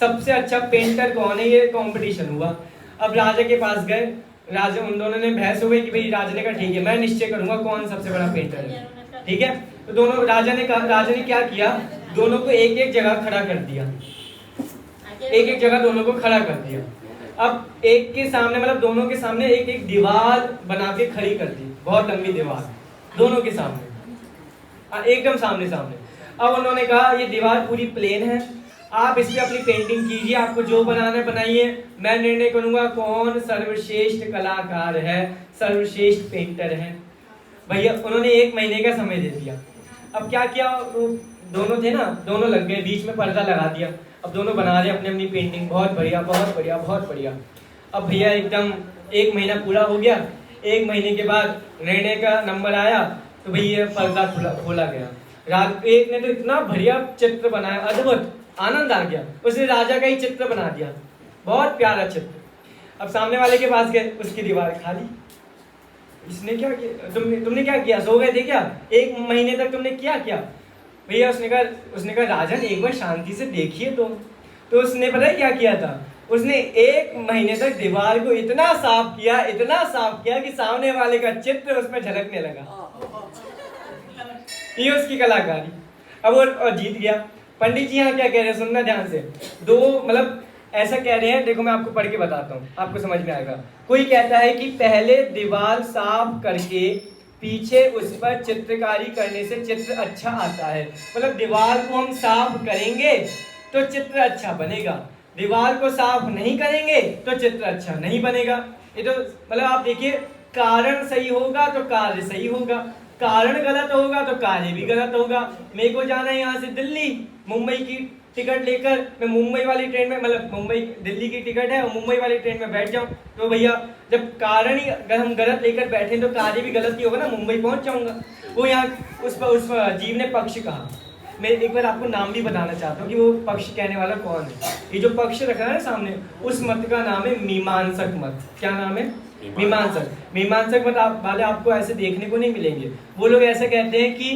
[SPEAKER 2] सबसे अच्छा पेंटर कौन है, ये कंपटीशन हुआ। अब राजा के पास गए, राजा, उन दोनों ने बहस हो गई कि भाई, राजा ने कहा ठीक है मैं निश्चय करूंगा कौन सबसे बड़ा पेंटर है, ठीक है। तो दोनों राजा ने क्या किया, दोनों को एक एक जगह खड़ा कर दिया, एक एक जगह दोनों को खड़ा कर दिया। अब एक के सामने, मतलब दोनों के सामने एक एक दीवार बना के खड़ी कर दी, बहुत लंबी दीवार दोनों के सामने, एकदम सामने सामने। अब उन्होंने कहा ये दीवार पूरी प्लेन है, आप इस पे अपनी पेंटिंग कीजिए, आपको जो बनाना है बनाइए, मैं निर्णय करूंगा कौन सर्वश्रेष्ठ कलाकार है, सर्वश्रेष्ठ पेंटर है। भैया उन्होंने 1 महीने का समय दे दिया। अब क्या किया, दोनों थे ना, दोनों लग गए, बीच में पर्दा लगा दिया। अब दोनों बना रहे अपनी अपनी पेंटिंग, बहुत बढ़िया बहुत बढ़िया बहुत बढ़िया। अब भैया एकदम 1 महीना पूरा हो गया। 1 महीने के बाद निर्णय का नंबर आया तो भैया पर्दा खोला गया। एक ने तो इतना बढ़िया चित्र बनाया, अद्भुत, आनंद आ गया, उसने राजा का ही चित्र बना दिया, बहुत प्यारा चित्र। अब सामने वाले के पास गए, उसकी दीवार खाली। इसने क्या किया, तुमने क्या किया, सो गए थे क्या, 1 महीने तक तुमने क्या किया? भैया उसने कहा राजन एक बार शांति से देखिए तो उसने पता है क्या किया था, उसने 1 महीने तक दीवार को इतना साफ किया कि सामने वाले का चित्र उसमें झलकने लगा। ये उसकी कलाकारी। अब वो जीत गया। पंडित जी यहाँ क्या कह रहे हैं, सुनना ध्यान से। 2 मतलब ऐसा कह रहे हैं, देखो मैं आपको पढ़ के बताता हूँ, आपको समझ में आएगा। कोई कहता है कि पहले दीवार साफ करके पीछे उस पर चित्रकारी करने से चित्र अच्छा आता है, मतलब दीवार को हम साफ करेंगे तो चित्र अच्छा बनेगा, दीवार को साफ नहीं करेंगे तो चित्र अच्छा नहीं बनेगा। ये तो मतलब आप देखिए, कारण सही होगा तो कार्य सही होगा, कारण गलत होगा तो कार्य भी गलत होगा। मेरे को जाना है यहाँ से दिल्ली, मुंबई की टिकट लेकर मैं मुंबई वाली ट्रेन में, मतलब मुंबई दिल्ली की टिकट है और मुंबई वाली ट्रेन में बैठ जाऊं, तो भैया जब कारण ही अगर हम गलत लेकर बैठे तो कार्य भी गलत ही होगा ना, मुंबई पहुंच जाऊंगा। वो यहाँ उस जीव ने पक्ष कहा। मैं एक बार आपको नाम भी बताना चाहता हूँ कि वो पक्ष कहने वाला कौन है। ये जो पक्ष रखा है ना सामने, उस मत का नाम है मीमांसक मत। क्या नाम है? मीमांसक। मीमांसक मत वाले आपको ऐसे देखने को नहीं मिलेंगे। वो लोग ऐसे कहते हैं कि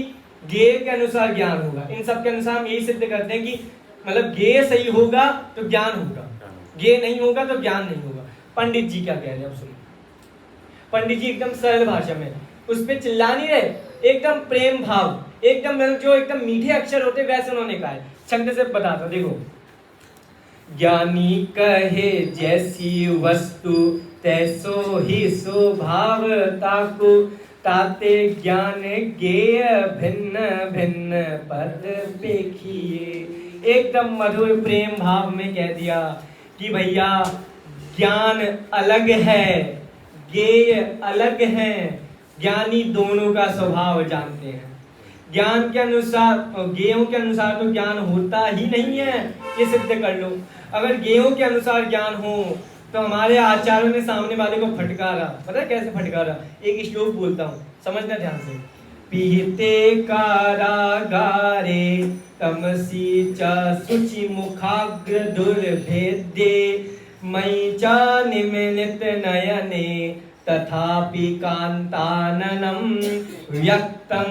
[SPEAKER 2] ज्ञेय के अनुसार ज्ञान होगा। इन सब के अनुसार हम यही सिद्ध करते हैं कि मतलब ज्ञेय सही होगा तो ज्ञान होगा, ज्ञेय नहीं होगा तो ज्ञान नहीं होगा। पंडित जी क्या कह रहे हैं आप सुनिए। पंडित जी एकदम सरल भाषा में, उस पर चिल्ला नहीं रहे, एकदम प्रेम भाव, एकदम जो एकदम मीठे अक्षर होते वैसे उन्होंने कहा है। छंद से बताता देखो। ज्ञानी कहे जैसी वस्तु तैसो ही स्वभाव ताको, ताते ज्ञान ज्ञेय भिन्न भिन्न पद देखिए। एकदम मधुर प्रेम भाव में कह दिया कि भैया ज्ञान अलग है, ज्ञेय अलग है। ज्ञानी दोनों का स्वभाव जानते हैं। ज्ञान के अनुसार, ज्ञेयों के अनुसार तो ज्ञान होता ही नहीं है, ये सिद्ध कर लो। अगर ज्ञेयों के अनुसार ज्ञान हो तो हमारे आचार्यों ने सामने वाले को फटकारा। पता है कैसे फटकारा? एक श्लोक बोलता हूँ, समझना ध्यान से। पीते कारागारे तमसी च शुचि मुखाग्र दुर्भेद्ये, मयि च निमिलित नयने तथापि कांताननम व्यक्तम।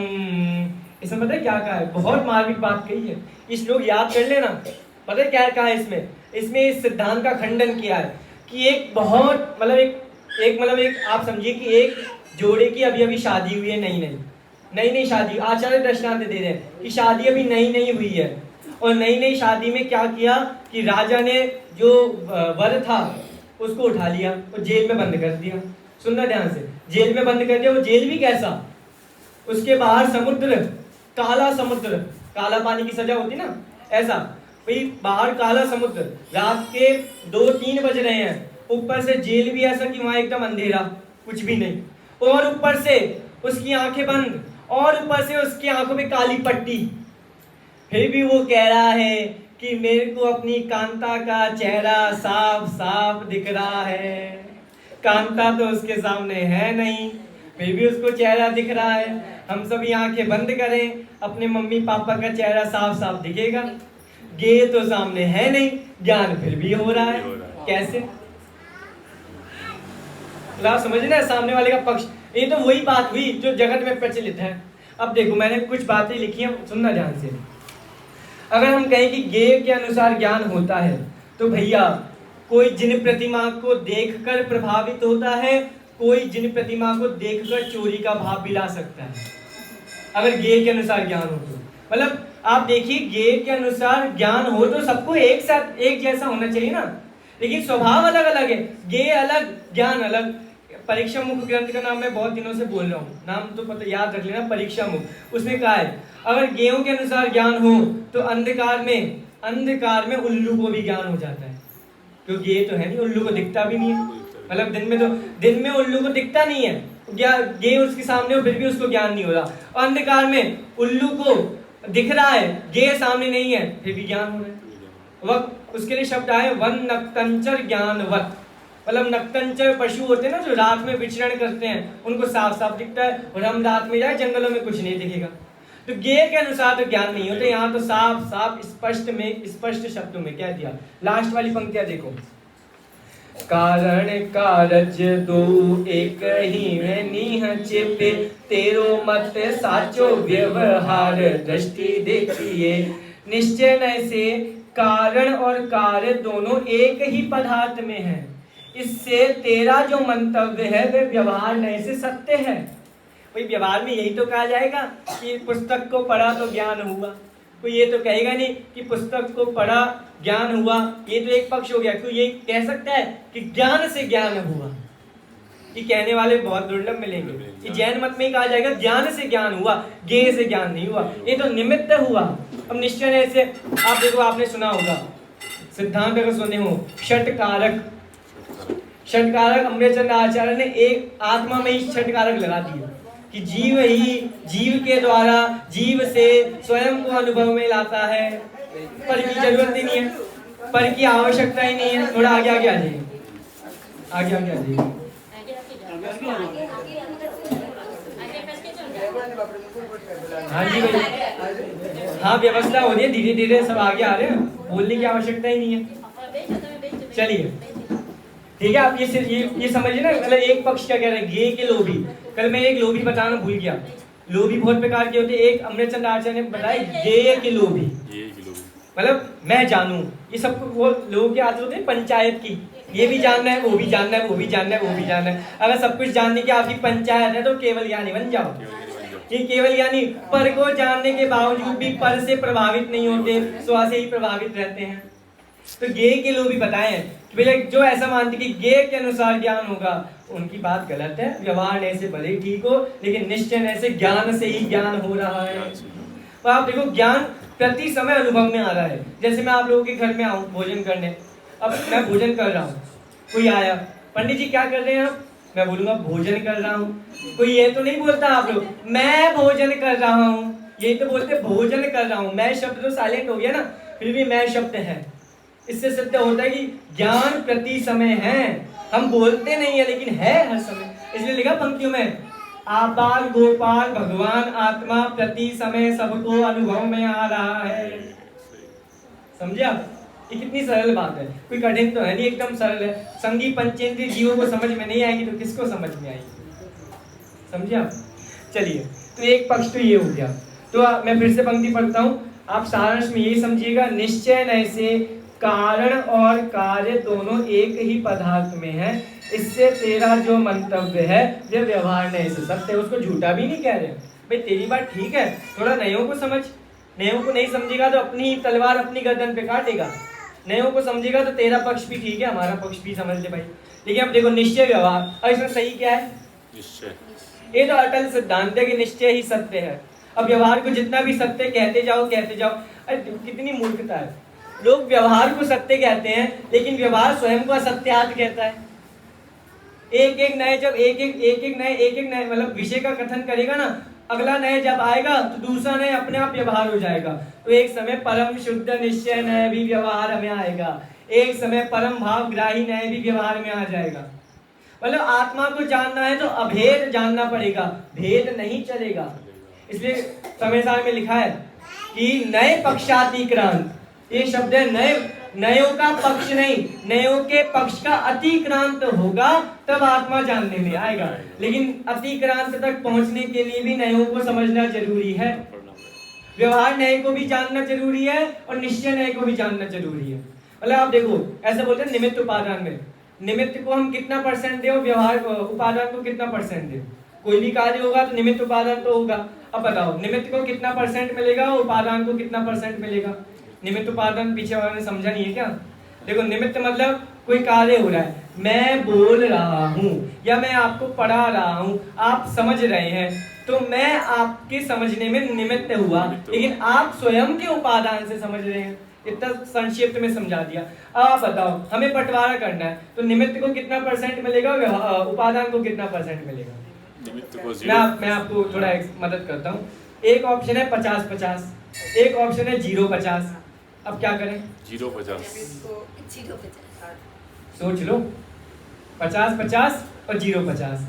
[SPEAKER 2] इसमें पता है क्या कहा है? बहुत मार्मिक बात कही है। इस लोग याद कर लेना। पता है क्या कहा है इसमें? इसमें इस सिद्धांत का खंडन किया है कि एक बहुत मतलब एक आप समझिए कि एक जोड़े की अभी अभी शादी हुई है, नई शादी। आचार्य दृष्टांत दे रहे हैं कि शादी अभी नई हुई है, और नई शादी में क्या किया कि राजा ने जो वर था उसको उठा लिया और जेल में बंद कर दिया। सुनना ध्यान से, जेल में बंद कर दिया। वो जेल भी कैसा? उसके बाहर समुद्र, काला समुद्र, काला पानी की सजा होती ना, ऐसा भाई बाहर काला समुद्र। रात के 2-3 बज रहे हैं, ऊपर से जेल भी ऐसा कि वहां एकदम अंधेरा, कुछ भी नहीं, और ऊपर से उसकी आंखें बंद, और ऊपर से उसकी आंखों में काली पट्टी। फिर भी वो कह रहा है कि मेरे को अपनी कांता का चेहरा साफ साफ दिख रहा है। कांता तो उसके सामने है नहीं, फिर भी उसको चेहरा दिख रहा है। हम सभी आंखें बंद करें, अपने मम्मी पापा का चेहरा साफ साफ दिखेगा। ज्ञेय तो सामने है नहीं, ज्ञान फिर भी हो रहा है। कैसे? समझना है सामने वाले का पक्ष। ये तो वही बात हुई जो जगत में प्रचलित है। अब देखो मैंने कुछ बातें लिखी हैं, सुनना ध्यान से। अगर हम कहें कि ज्ञेय के अनुसार ज्ञान होता है तो भैया कोई जिन प्रतिमा को देखकर प्रभावित होता है, कोई जिन प्रतिमा को देखकर चोरी का भाव भी ला सकता है, अगर ज्ञेय के अनुसार ज्ञान हो तो। मतलब आप देखिए, ज्ञेय के अनुसार ज्ञान हो तो सबको एक साथ एक जैसा होना चाहिए ना, लेकिन स्वभाव अलग अलग है। ज्ञेय अलग, ज्ञान अलग। परीक्षा मुख ग्रंथ का नाम मैं बहुत दिनों से बोल रहा हूँ, नाम तो पता याद रख लेना, परीक्षा मुख। उसमें कहा है अगर ज्ञेयों के अनुसार ज्ञान हो तो अंधकार में उल्लू को भी ज्ञान हो जाता है, क्योंकि ये तो है नहीं, उल्लू को दिखता भी नहीं है। मतलब दिन में उल्लू को दिखता नहीं है, ज्ञेय उसके सामने हो फिर भी उसको ज्ञान नहीं हो रहा। और अंधकार में उल्लू को दिख रहा है, ज्ञेय सामने नहीं है, फिर भी ज्ञान हो रहा है। वक्त उसके लिए शब्द आए वन नक्तंचर ज्ञानवत। मतलब नक्तंचर पशु होते हैं ना जो रात में विचरण करते हैं, उनको साफ साफ दिखता है, और हम रात में जाए जंगलों में कुछ नहीं दिखेगा। तो ज्ञेय के अनुसार तो ज्ञान नहीं होते। यहाँ तो साफ साफ स्पष्ट शब्दों में कह दिया। लास्ट वाली पंक्तियां देखो। कारण कारज दो एक ही में नीह चिपे, तेरो मत साचो व्यवहार दृष्टि देखिए। निश्चय से कारण और कार्य दोनों एक ही पदार्थ में है, इससे तेरा जो मंतव्य है वे व्यवहार नए से सत्य है। कोई व्यवहार में यही तो कहा जाएगा कि पुस्तक को पढ़ा तो ज्ञान हुआ, कोई ये तो कहेगा नहीं कि पुस्तक को पढ़ा ज्ञान हुआ, ये तो एक पक्ष हो गया। कोई ये कह सकता है कि ज्ञान से ज्ञान हुआ, ये कहने वाले बहुत दुर्लभ मिलेंगे। ये जैन मत में ही कहा जाएगा ज्ञान से ज्ञान हुआ, ज्ञेय से ज्ञान नहीं हुआ, ये तो निमित्त हुआ। अब निश्चय से आप देखो, आपने सुना होगा सिद्धांत अगर सुने हो, षटकारक अमृतचंद्र आचार्य ने एक आत्मा में ही षटकारक लगा दिया कि जीव ही जीव के द्वारा जीव से स्वयं को अनुभव में लाता है। पर की जरूरत ही नहीं है, पर की आवश्यकता ही नहीं है। थोड़ा आगे आगे आ जाइए, आगे आगे आ जाइए। हाँ जी भाई, हाँ व्यवस्था हो रही है, धीरे धीरे सब आगे आ रहे हैं, बोलने की आवश्यकता ही नहीं है। चलिए ठीक है, आप ये समझिए ना, मतलब एक पक्ष क्या कह रहे हैं, गे के लोभी। कल मैं एक लोभी बताना भूल गया। लोभी बहुत प्रकार के होते हैं। एक अमृतचंद आचार्य ने बताया गे के लोभी, मतलब मैं जानूं। ये सब वो लोगों की आदत होती है पंचायत की, ये भी जानना है, वो भी जानना है, वो भी जानना है, वो भी जानना है। अगर सब कुछ जानने की आपकी पंचायत है तो केवल ज्ञानी बन जाओ। ये केवल ज्ञानी पर को जानने के बावजूद भी पर से प्रभावित नहीं होते, स्व से ही प्रभावित रहते हैं। तो गे के लोग भी बताए कि भैया जो ऐसा मानते कि गे के अनुसार ज्ञान होगा, उनकी बात गलत है। व्यवहार ने से भले ठीक हो, लेकिन निश्चय ने से ज्ञान से ही ज्ञान हो रहा है। तो आप देखो ज्ञान प्रति समय अनुभव में आ रहा है। जैसे मैं आप लोगों के घर में आऊं भोजन करने, अब मैं भोजन कर रहा हूँ, कोई आया, पंडित जी क्या कर रहे हैं आप? मैं बोलूंगा भोजन कर रहा हूँ। कोई ये तो नहीं बोलता आप लोग मैं भोजन कर रहा हूँ, ये तो बोलते भोजन कर रहा हूँ। मैं शब्द तो साइलेंट हो गया ना, फिर भी मैं शब्द है। इससे सिद्ध होता है कि ज्ञान प्रति समय है, हम बोलते नहीं है लेकिन है हर समय। इसलिए लिखा पंक्तियों में, आपाल गोपाल भगवान आत्मा प्रति समय सबको अनुभव में आ रहा है। समझे आप? ये कितनी सरल बात है, कोई कठिन तो है नहीं, एकदम सरल है। संगी पंचेंद्रिय जीवों को समझ में नहीं आएगी तो किसको समझ में आएगी? समझे आप? चलिए, तो एक पक्ष तो ये हो गया। तो मैं फिर से पंक्ति पढ़ता हूँ, आप सारांश में ये समझिएगा, निश्चय न से कारण और कार्य दोनों एक ही पदार्थ में है। इससे तेरा जो मंतव्य है वो व्यवहार नहीं से सत्य है। उसको झूठा भी नहीं कह रहे भाई, तेरी बात ठीक है, थोड़ा नयों को समझ। नयों को नहीं समझेगा तो अपनी ही तलवार अपनी गर्दन पे काटेगा। नयों को समझेगा तो तेरा पक्ष भी ठीक है, हमारा पक्ष भी समझ ले भाई। लेकिन अब देखो निश्चय व्यवहार, और इसमें सही क्या है? निश्चय। ये तो अटल सिद्धांत है कि निश्चय ही सत्य है। अब व्यवहार को जितना भी सत्य कहते जाओ कहते जाओ, अरे कितनी मूर्खता है। लोग व्यवहार को सत्य कहते हैं लेकिन व्यवहार स्वयं को असत्यात कहता है। एक एक नए जब एक एक नए मतलब विषय का कथन करेगा ना, अगला नए जब आएगा तो दूसरा नए अपने आप व्यवहार हो जाएगा। तो एक समय परम शुद्ध निश्चय नए भी व्यवहार में आएगा, एक समय परम भाव ग्राही नए भी व्यवहार में आ जाएगा। मतलब आत्मा को जानना है तो अभेद जानना पड़ेगा, भेद नहीं चलेगा। इसलिए समय सार में लिखा है कि नए पक्षातिक्रांत, ये शब्द है नए, नयों का पक्ष नहीं, नयों के पक्ष का अतिक्रांत होगा तब आत्मा जानने में आएगा। लेकिन अतिक्रांत तक पहुंचने के लिए भी नयों को समझना जरूरी है। व्यवहार नए को भी जानना जरूरी है और निश्चय नए को भी जानना जरूरी है। मतलब आप देखो ऐसा बोलते हैं निमित्त उपादान में, निमित्त को हम कितना परसेंट दें, व्यवहार उपादान को कितना परसेंट दें? कोई भी कार्य होगा तो निमित्त उपादान तो होगा। अब बताओ निमित्त को कितना परसेंट मिलेगा और उपादान को कितना परसेंट मिलेगा? निमित्त उपादान पीछे वाले ने समझा नहीं है क्या? देखो निमित्त मतलब कोई कार्य हो रहा है, मैं बोल रहा हूँ या मैं आपको पढ़ा रहा हूँ, आप समझ रहे हैं, तो मैं आपके समझने में निमित्त हुआ, लेकिन आप स्वयं के उपादान से समझ रहे हैं। इतना संक्षिप्त में समझा दिया। अब आप बताओ हमें बंटवारा करना है तो निमित्त को कितना परसेंट मिलेगा, उपादान को कितना परसेंट मिलेगा? मैं आपको थोड़ा मदद करता हूँ। एक ऑप्शन है 50-50, एक ऑप्शन है 0-50। अब क्या करें?
[SPEAKER 3] 0-50।
[SPEAKER 2] सोच लो, 50-50 और 0-50।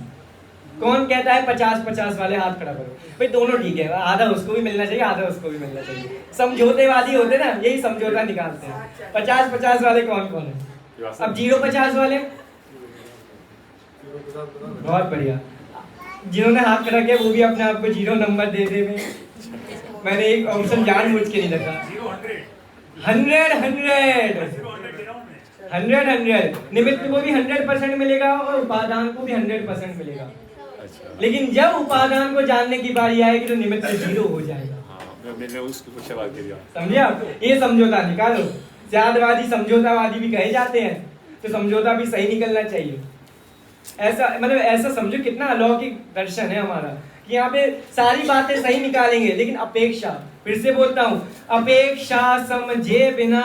[SPEAKER 2] कौन कहता है 50-50 वाले? हाथ खड़ा करो भाई। दोनों ठीक है, आधा उसको भी मिलना चाहिए, आधा उसको भी मिलना चाहिए। समझौतेवादी होते ना, यही समझौता निकालते हैं। 50-50 वाले कौन कौन है? अब 0-50 वाले, बहुत बढ़िया। जिन्होंने हाथ खड़ा किया वो भी अपने आप को 0 नंबर दे दे। मैंने एक ऑप्शन जानबूझ के नहीं रखा। 100 निमित्त को भी 100% मिलेगा और उपादान को भी 100% मिलेगा। लेकिन जब उपादान को जानने की बारी आएगी तो निमित्त 0 हो जाएगा।
[SPEAKER 3] मैंने उसको सवाल किया,
[SPEAKER 2] समझे आप? ये समझौता निकालो। ज्यादवादी समझौतावादी भी कहे जाते हैं, तो समझौता भी सही निकलना चाहिए। ऐसा मतलब ऐसा समझो कितना अलौकिक दर्शन है हमारा कि यहाँ पे सारी बातें सही निकालेंगे, लेकिन अपेक्षा, फिर से बोलता हूँ, अपेक्षा समझे बिना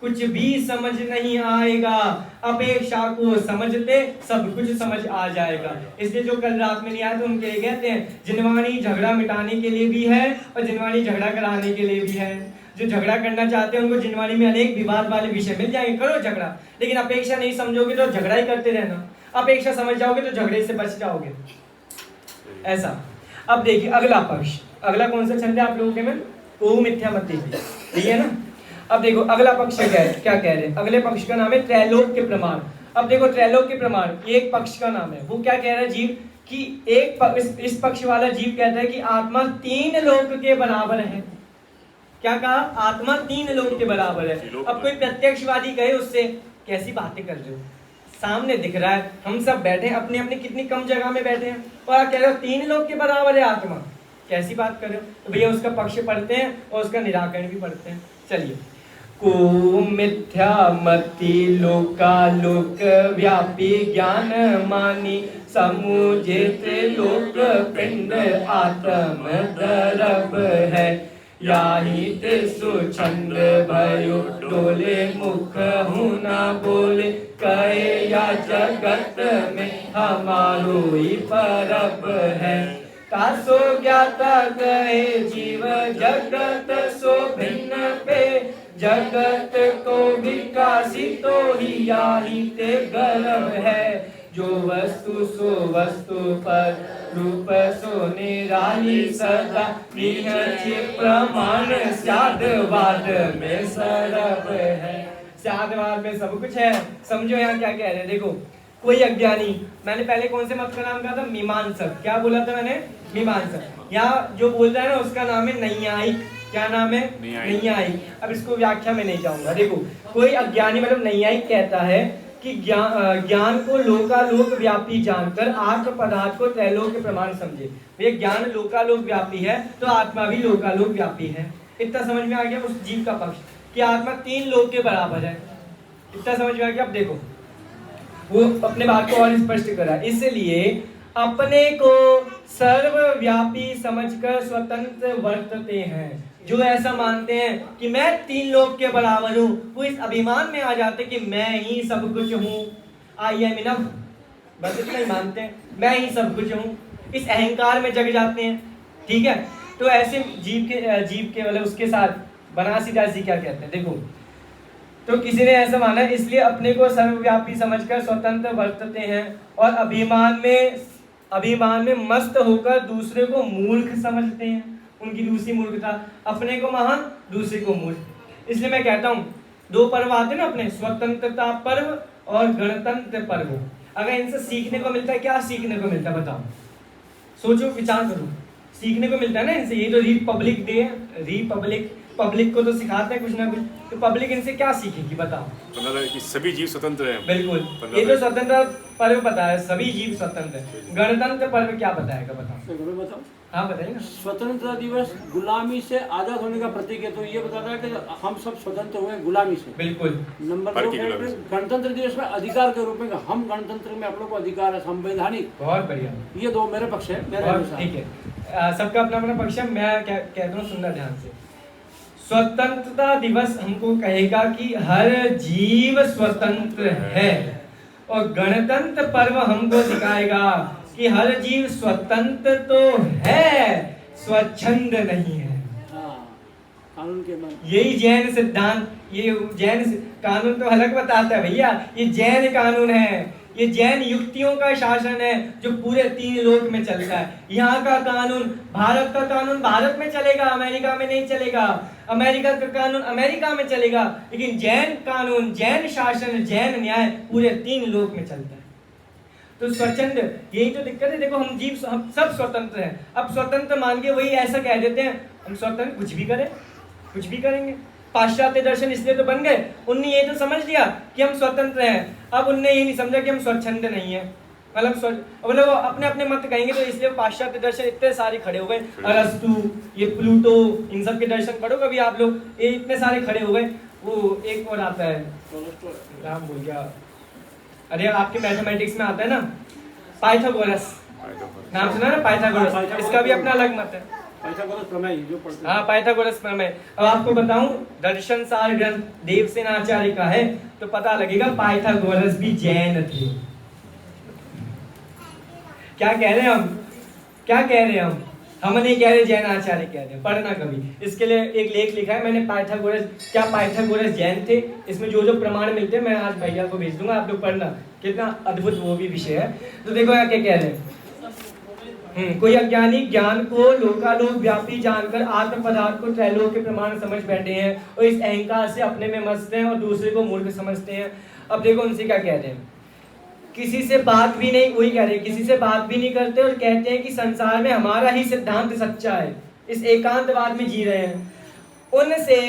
[SPEAKER 2] कुछ भी समझ नहीं आएगा। अपेक्षा को समझते सब कुछ समझ आ जाएगा। इसलिए जो कल रात में नहीं आए तो उनके लिए कहते हैं जिनवाणी झगड़ा मिटाने के लिए भी है और जिनवाणी झगड़ा कराने के लिए भी है। जो झगड़ा करना चाहते हैं उनको जिनवाणी में अनेक विवाद वाले विषय मिल जाएंगे, करो झगड़ा, लेकिन अपेक्षा नहीं समझोगे तो झगड़ा ही करते रहना, अपेक्षा समझ जाओगे तो झगड़े से बच जाओगे, ऐसा। अब देखिए अगला पक्ष, अगला कौन सा छंद है आप लोगों के में? ओम मिथ्यामति, ठीक है ना। अब देखो अगला पक्ष क्या कह रहे हैं, अगले पक्ष का नाम है त्रैलोक के प्रमाण। अब देखो त्रैलोक के प्रमाण एक पक्ष का नाम है, वो क्या कह रहा है जीव कि इस पक्ष वाला जीव कहता है कि आत्मा 3 लोक के बराबर है। क्या कहा? आत्मा 3 लोक के बराबर है। अब कोई प्रत्यक्षवादी कहे उससे, कैसी बातें कर रहे हो, सामने दिख रहा है, हम सब बैठे हैं अपने अपने कितनी कम जगह में बैठे हैं, और आप कह रहे हो 3 लोक के बराबर है आत्मा, कैसी बात कर रहे हो? तो भैया उसका पक्ष पढ़ते हैं और उसका निराकरण भी पढ़ते हैं। चलिए, को मिथ्यामति लोकालोक व्यापी ज्ञान मानी समुझे त्रिलोक पिंड आत्म दरब है, याही तिसु छंद भयो डोले मुख हूँ ना बोले, कहे या जगत में हमारो ही परब है, तासो ज्ञाता कहे जीव जगत सो भिन्न पे, जगत को विकासित तो ही याही ते गर्व है, जो वस्तु सो वस्तु पर रूप सो निराली सदा, प्रमाण स्यादवाद में सरब है। स्यादवाद में सब कुछ है। समझो यहाँ क्या कह रहे हैं, देखो कोई अज्ञानी, मैंने पहले कौन से मत का नाम कहा था? मीमांसक। क्या बोला था मैंने? मीमांसक। यहाँ जो बोल रहा है ना उसका नाम है नैयायिक। क्या नाम है? नैयायिक। अब इसको व्याख्या में नहीं जाऊंगा। देखो कोई अज्ञानी मतलब नैयायिक कहता है कि ज्ञान को लोकालोक व्यापी जानकर आत्म पदार्थ को त्रैलोक के प्रमाण समझे। ये ज्ञान लोकालोक व्यापी है तो आत्मा भी लोकालोक व्यापी है। इतना समझ में आ गया उस जीव का पक्ष कि आत्मा 3 लोक के बराबर है। इतना समझ में आ गया। अब देखो वो अपने बात को और स्पष्ट करा, इसलिए अपने को सर्वव्यापी समझकर स्वतंत्र वर्तते हैं। जो ऐसा मानते हैं कि मैं 3 लोक के बराबर हूँ, वो इस अभिमान में आ जाते कि मैं ही सब कुछ हूँ, आई एम इनफ, बस इतना ही मानते हैं, मैं ही सब कुछ हूँ, इस अहंकार में जग जाते हैं। ठीक है, तो ऐसे जीव के मतलब उसके साथ बनारसी दास जी क्या कहते हैं, देखो तो किसी ने ऐसा माना इसलिए अपने को सर्वव्यापी समझकर स्वतंत्र वर्तते हैं और अभिमान में मस्त होकर दूसरे को मूर्ख समझते हैं। उनकी दूसरी मूर्खता, अपने को महान दूसरे को मूर्ख। इसलिए मैं कहता हूँ 2 पर्व आते हैं ना अपने, स्वतंत्रता पर्व और गणतंत्र पर्व। अगर इनसे सीखने को मिलता है, क्या सीखने को मिलता है बताओ, सोचो विचार करो। सीखने को मिलता है ना इनसे, ये तो रिपब्लिक डे है, पब्लिक को तो सिखाते हैं कुछ ना कुछ, तो पब्लिक इनसे क्या सीखेगी बताओ?
[SPEAKER 3] कि सभी जीव स्वतंत्र हैं।
[SPEAKER 2] बिल्कुल, ये तो स्वतंत्र पर्व बताया, सभी जीव स्वतंत्र है। गणतंत्र पर्व क्या बताएगा बताओ? हाँ बताइए ना।
[SPEAKER 4] स्वतंत्रता दिवस गुलामी से आजाद होने का प्रतीक है, तो ये बताता है कि हम सब स्वतंत्र हुए गुलामी से।
[SPEAKER 2] बिल्कुल।
[SPEAKER 4] नंबर 2 गणतंत्र दिवस में अधिकार के रूप में हम गणतंत्र में आप लोग को अधिकार है संवैधानिक।
[SPEAKER 2] बहुत बढ़िया,
[SPEAKER 4] ये 2 मेरे पक्ष है।
[SPEAKER 2] ठीक है, सबका अपना अपना पक्ष है। मैं क्या कहता हूँ सुनना ध्यान से। स्वतंत्रता दिवस हमको कहेगा कि हर जीव स्वतंत्र है, और गणतंत्र पर्व हमको दिखाएगा कि हर जीव स्वतंत्र तो है, स्वच्छंद नहीं है।
[SPEAKER 4] कानून के मन,
[SPEAKER 2] यही जैन सिद्धांत, ये जैन कानून तो अलग बताता है भैया, ये जैन कानून है, ये जैन युक्तियों का शासन है जो पूरे 3 लोक में चलता है। यहाँ का कानून, भारत का कानून भारत में चलेगा, अमेरिका में नहीं चलेगा। अमेरिका का कानून अमेरिका में चलेगा, लेकिन जैन कानून, जैन शासन, जैन न्याय पूरे 3 लोक में चलता है। तो स्वच्छंद, यही तो दिक्कत है। देखो हम सब स्वतंत्र हैं। अब स्वतंत्र मान के वही ऐसा कह देते हैं हम स्वतंत्र, कुछ भी करें, कुछ भी करेंगे। पाश्चात्य दर्शन इसलिए तो बन गए, उनने ये तो समझ लिया कि हम स्वतंत्र हैं, अब उनने ये नहीं समझा कि हम स्वच्छंद नहीं है। मतलब वो अपने अपने मत कहेंगे, तो इसलिए पाश्चात्य दर्शन इतने सारे खड़े हो गए। अरस्तु, ये प्लूटो, इन सब के दर्शन पढ़ो कभी आप लोग, ये इतने सारे खड़े हो गए। वो एक और आता है, नाम भूल गया, अरे आपके मैथमेटिक्स में आता है ना, पाइथागोरस, नाम सुना ना पाइथागोरस, इसका भी अपना अलग मत है।
[SPEAKER 4] पाइथागोरस प्रमेय जो पढ़ते हैं।
[SPEAKER 2] हाँ, पाइथागोरस प्रमेय। अब आपको बताऊं, दर्शन सार ग्रंथ देवसेन आचार्य का है, तो पता लगेगा पाइथागोरस भी जैन थे। क्या कह रहे हैं हम? हम नहीं कह रहे, जैन आचार्य कह रहे हैं, पढ़ना कभी। इसके लिए एक लेख लिखा है मैंने, पाइथागोरस, क्या पाइथागोरस जैन थे, इसमें जो जो प्रमाण मिलते हैं मैं आज भैया को भेज दूंगा, आप लोग पढ़ना, कितना अद्भुत वो भी विषय है। तो देखो यहाँ क्या कह रहे हैं, कोई अज्ञानी ज्ञान को लोकालोक व्यापी जानकर आत्म पदार्थ को त्रैलोक के प्रमाण समझ बैठे हैं और इस अहंकार से अपने में मस्त हैं और दूसरे को मूर्ख समझते हैं। अब देखो उनसे क्या कहते हैं, किसी से बात भी नहीं, वही कह रहे हैं, किसी से बात भी नहीं करते और कहते हैं कि संसार में हमारा ही सिद्धांत सच्चा है, इस एकांतवाद में जी रहे हैं। उनसे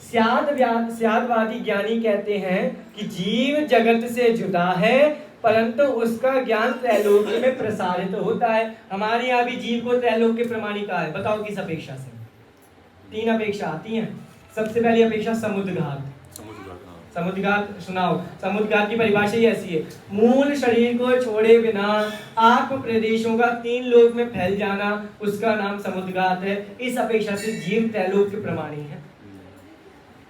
[SPEAKER 2] स्यादवादी ज्ञानी कहते हैं कि जीव जगत से जुदा है परंतु उसका ज्ञान त्रैलोक में प्रसारित होता है। हमारे यहाँ भी जीव को त्रैलोक के प्रमाणिका है, बताओ किस अपेक्षा से? 3 अपेक्षा आती हैं। सबसे पहली अपेक्षा समुद्रघात। समुद्रघात सुनाओ। समुद्रघात की परिभाषा ही ऐसी है, मूल शरीर को छोड़े बिना आत्म प्रदेशों का 3 लोक में फैल जाना, उसका नाम समुद्रघात है। इस अपेक्षा से जीव त्रैलोक के प्रमाणी है,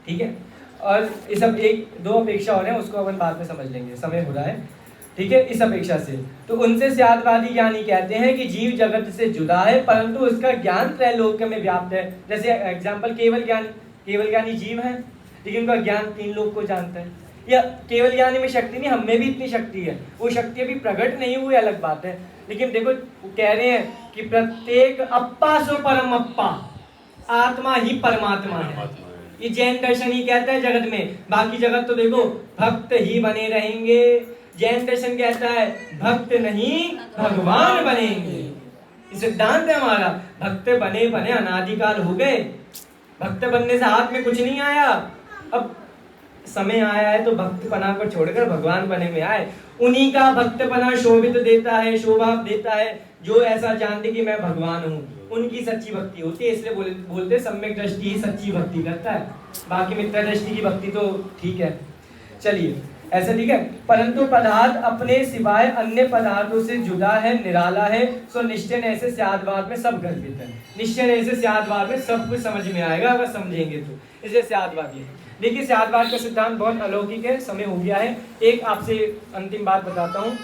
[SPEAKER 2] ठीक है। और इस अब 1-2 अपेक्षा और है, उसको अपन बाद में समझ लेंगे, समय हो रहा है, ठीक है। इस अपेक्षा से तो उनसे स्यादवादी ज्ञानी कहते हैं कि जीव जगत से जुदा है परंतु उसका ज्ञान त्रैलोक में व्याप्त है। जैसे एग्जाम्पल, केवल ज्ञानी जीव है लेकिन उनका ज्ञान 3 लोक को जानता है। या केवल ज्ञानी में शक्ति नहीं, हमें भी इतनी शक्ति है, वो शक्ति अभी प्रकट नहीं हुई, अलग बात है। लेकिन देखो कह रहे हैं कि प्रत्येक अप्पा सो परम अप्पा, आत्मा ही परमात्मा है। ये जैन दर्शन ही कहता है जगत में, बाकी जगत तो देखो भक्त ही बने रहेंगे। जैन दर्शन कहता है भक्त नहीं भगवान बनेंगे, ये सिद्धांत है हमारा। भक्त बने बने अनादिकाल हो गए, भक्त बनने से हाथ में कुछ नहीं आया, अब समय आया है तो भक्त पना को छोड़कर भगवान बने में आए। उन्हीं का भक्त पना शोभित देता है, शोभा देता है, जो ऐसा जानते कि मैं भगवान हूँ, उनकी सच्ची भक्ति होती है। इसलिए बोलते सम्यक दृष्टि ही सच्ची भक्ति करता है, बाकी मिथ्या दृष्टि की भक्ति तो ठीक है। चलिए ऐसा ठीक है। परंतु पदार्थ अपने सिवाय अन्य पदार्थों से जुदा है, निराला है, सो निश्चय ऐसे स्यादवाद में सब गर्भित है। निश्चय ऐसे स्यादवाद में सब कुछ समझ में आएगा अगर समझेंगे तो। इसलिए स्यादवादी है। देखिए स्यादवाद का सिद्धांत बहुत अलौकिक है, समय हो गया है। एक आपसे अंतिम बात बताता हूँ।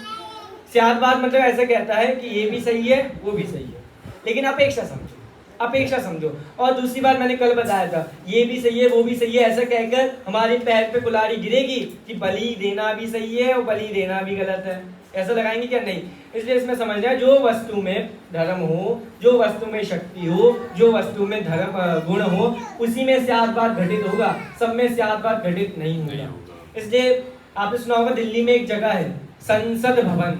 [SPEAKER 2] स्यादवाद मतलब ऐसा कहता है कि ये भी सही है वो भी सही है, लेकिन अपेक्षा समझो, अपेक्षा समझो। और दूसरी बात मैंने कल बताया था, ये भी सही है वो भी सही है ऐसा कहकर हमारे पैर पे कुल्हाड़ी गिरेगी कि बलि देना भी सही है और बलि देना भी गलत है, ऐसा लगाएंगे क्या? नहीं। इसलिए इसमें समझ जाए, जो वस्तु में धर्म हो, जो वस्तु में शक्ति हो, जो वस्तु में धर्म गुण हो, उसी में स्यादवाद घटित होगा, सब में स्यादवाद घटित नहीं होगा। इसलिए आपने सुना होगा दिल्ली में एक जगह है संसद भवन,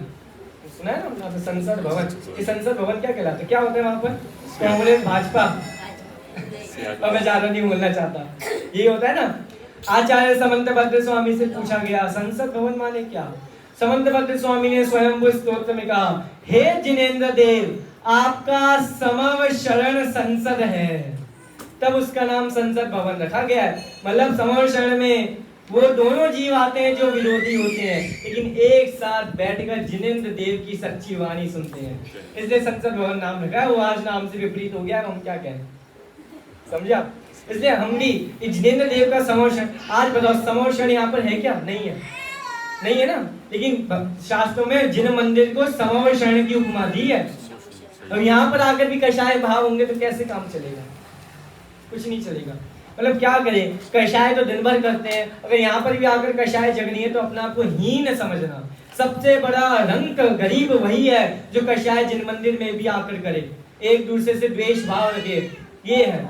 [SPEAKER 2] सुना है ना संसद भवन? ये संसद भवन क्या कहलाता है, क्या होता है वहां पर? कांग्रेस भाजपा और मैं ज्यादा नहीं बोलना चाहता, ये होता है ना। आचार्य समंतभद्र स्वामी से पूछा गया संसद भवन माने क्या? समंतभद्र स्वामी ने स्वयं स्तोत्र में कहा, हे जिनेंद्र देव, आपका समव शरण संसद है, तब उसका नाम संसद भवन रखा गया है। मतलब समव शरण में वो दोनों जीव आते हैं जो विरोधी होते हैं, लेकिन एक साथ बैठकर जिनेंद्र देव की सच्ची वाणी सुनते हैं, इसलिए संसद भवन नाम रखा है। वो आज नाम से विपरीत हो गया, हम क्या कहें, समझा? इसलिए हम भी जिनेंद्र देव का समोषण, आज बताओ समोषण यहाँ पर है क्या? नहीं है, नहीं है ना। लेकिन शास्त्रों में जिन मंदिर को समोषण की उपमा दी है, अब यहाँ पर आकर भी कषाय भाव होंगे तो कैसे काम चलेगा? कुछ नहीं चलेगा। मतलब क्या करें, कषाय तो दिन भर करते हैं, अगर यहाँ पर भी आकर कषाय जगनी है तो अपने आप को हीन समझना। सबसे बड़ा रंक गरीब वही है जो कषाय जिन मंदिर में भी आकर करे, एक दूसरे से द्वेष भाव रखे, ये है।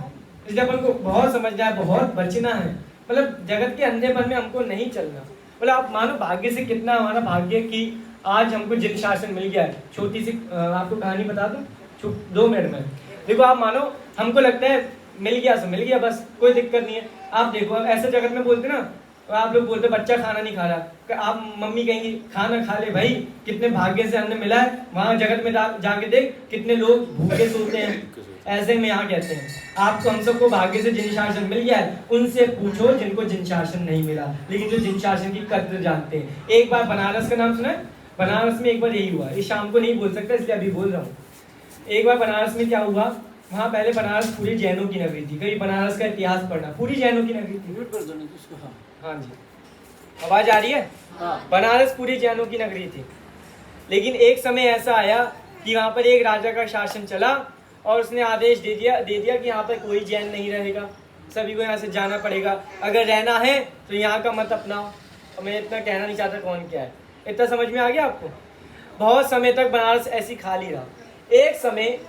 [SPEAKER 2] इसलिए अपन को बहुत समझना है, बहुत बचना है। मतलब जगत के अंधेपन में हमको नहीं चलना। मतलब आप मानो भाग्य से कितना हमारा भाग्य कि आज हमको जिन शासन मिल गया है। छोटी सी आपको कहानी बता दूं 2 मिनट में। देखो आप मानो हमको लगता है मिल गया सो मिल गया, बस कोई दिक्कत नहीं है। आप देखो ऐसे जगत में बोलते ना, आप लोग बोलते बच्चा खाना नहीं खा रहा, आप मम्मी कहेंगी खाना खा ले भाई, कितने भाग्य से अन्न मिला है। वहां जगत में जाके देख कितने लोग भूखे सोते हैं। ऐसे में यहाँ कहते हैं आपको, हम सबको भाग्य से जिन शासन मिल गया है, उनसे पूछो जिनको जिन शासन नहीं मिला, लेकिन जो जिन शासन की कद्र जानते हैं। एक बार बनारस का नाम सुना है? बनारस में एक बार यही हुआ, इस शाम को नहीं बोल सकता इसलिए अभी बोल रहा हूँ। एक बार बनारस में क्या हुआ, वहाँ पहले बनारस पूरी जैनों की नगरी थी। कभी बनारस का इतिहास पढ़ना, पूरी जैनों की नगरी थी। हाँ जी, आवाज आ रही है? बनारस पूरी जैनों की नगरी थी। लेकिन एक समय ऐसा आया कि वहाँ पर एक राजा का शासन चला और उसने आदेश दे दिया कि यहाँ पर कोई जैन नहीं रहेगा, सभी को यहाँ से जाना पड़ेगा, अगर रहना है तो यहाँ का मत अपनाओ। और मैं इतना कहना नहीं चाहता कौन क्या है, इतना समझ में आ गया आपको। बहुत समय तक बनारस ऐसी खाली रहा। एक समय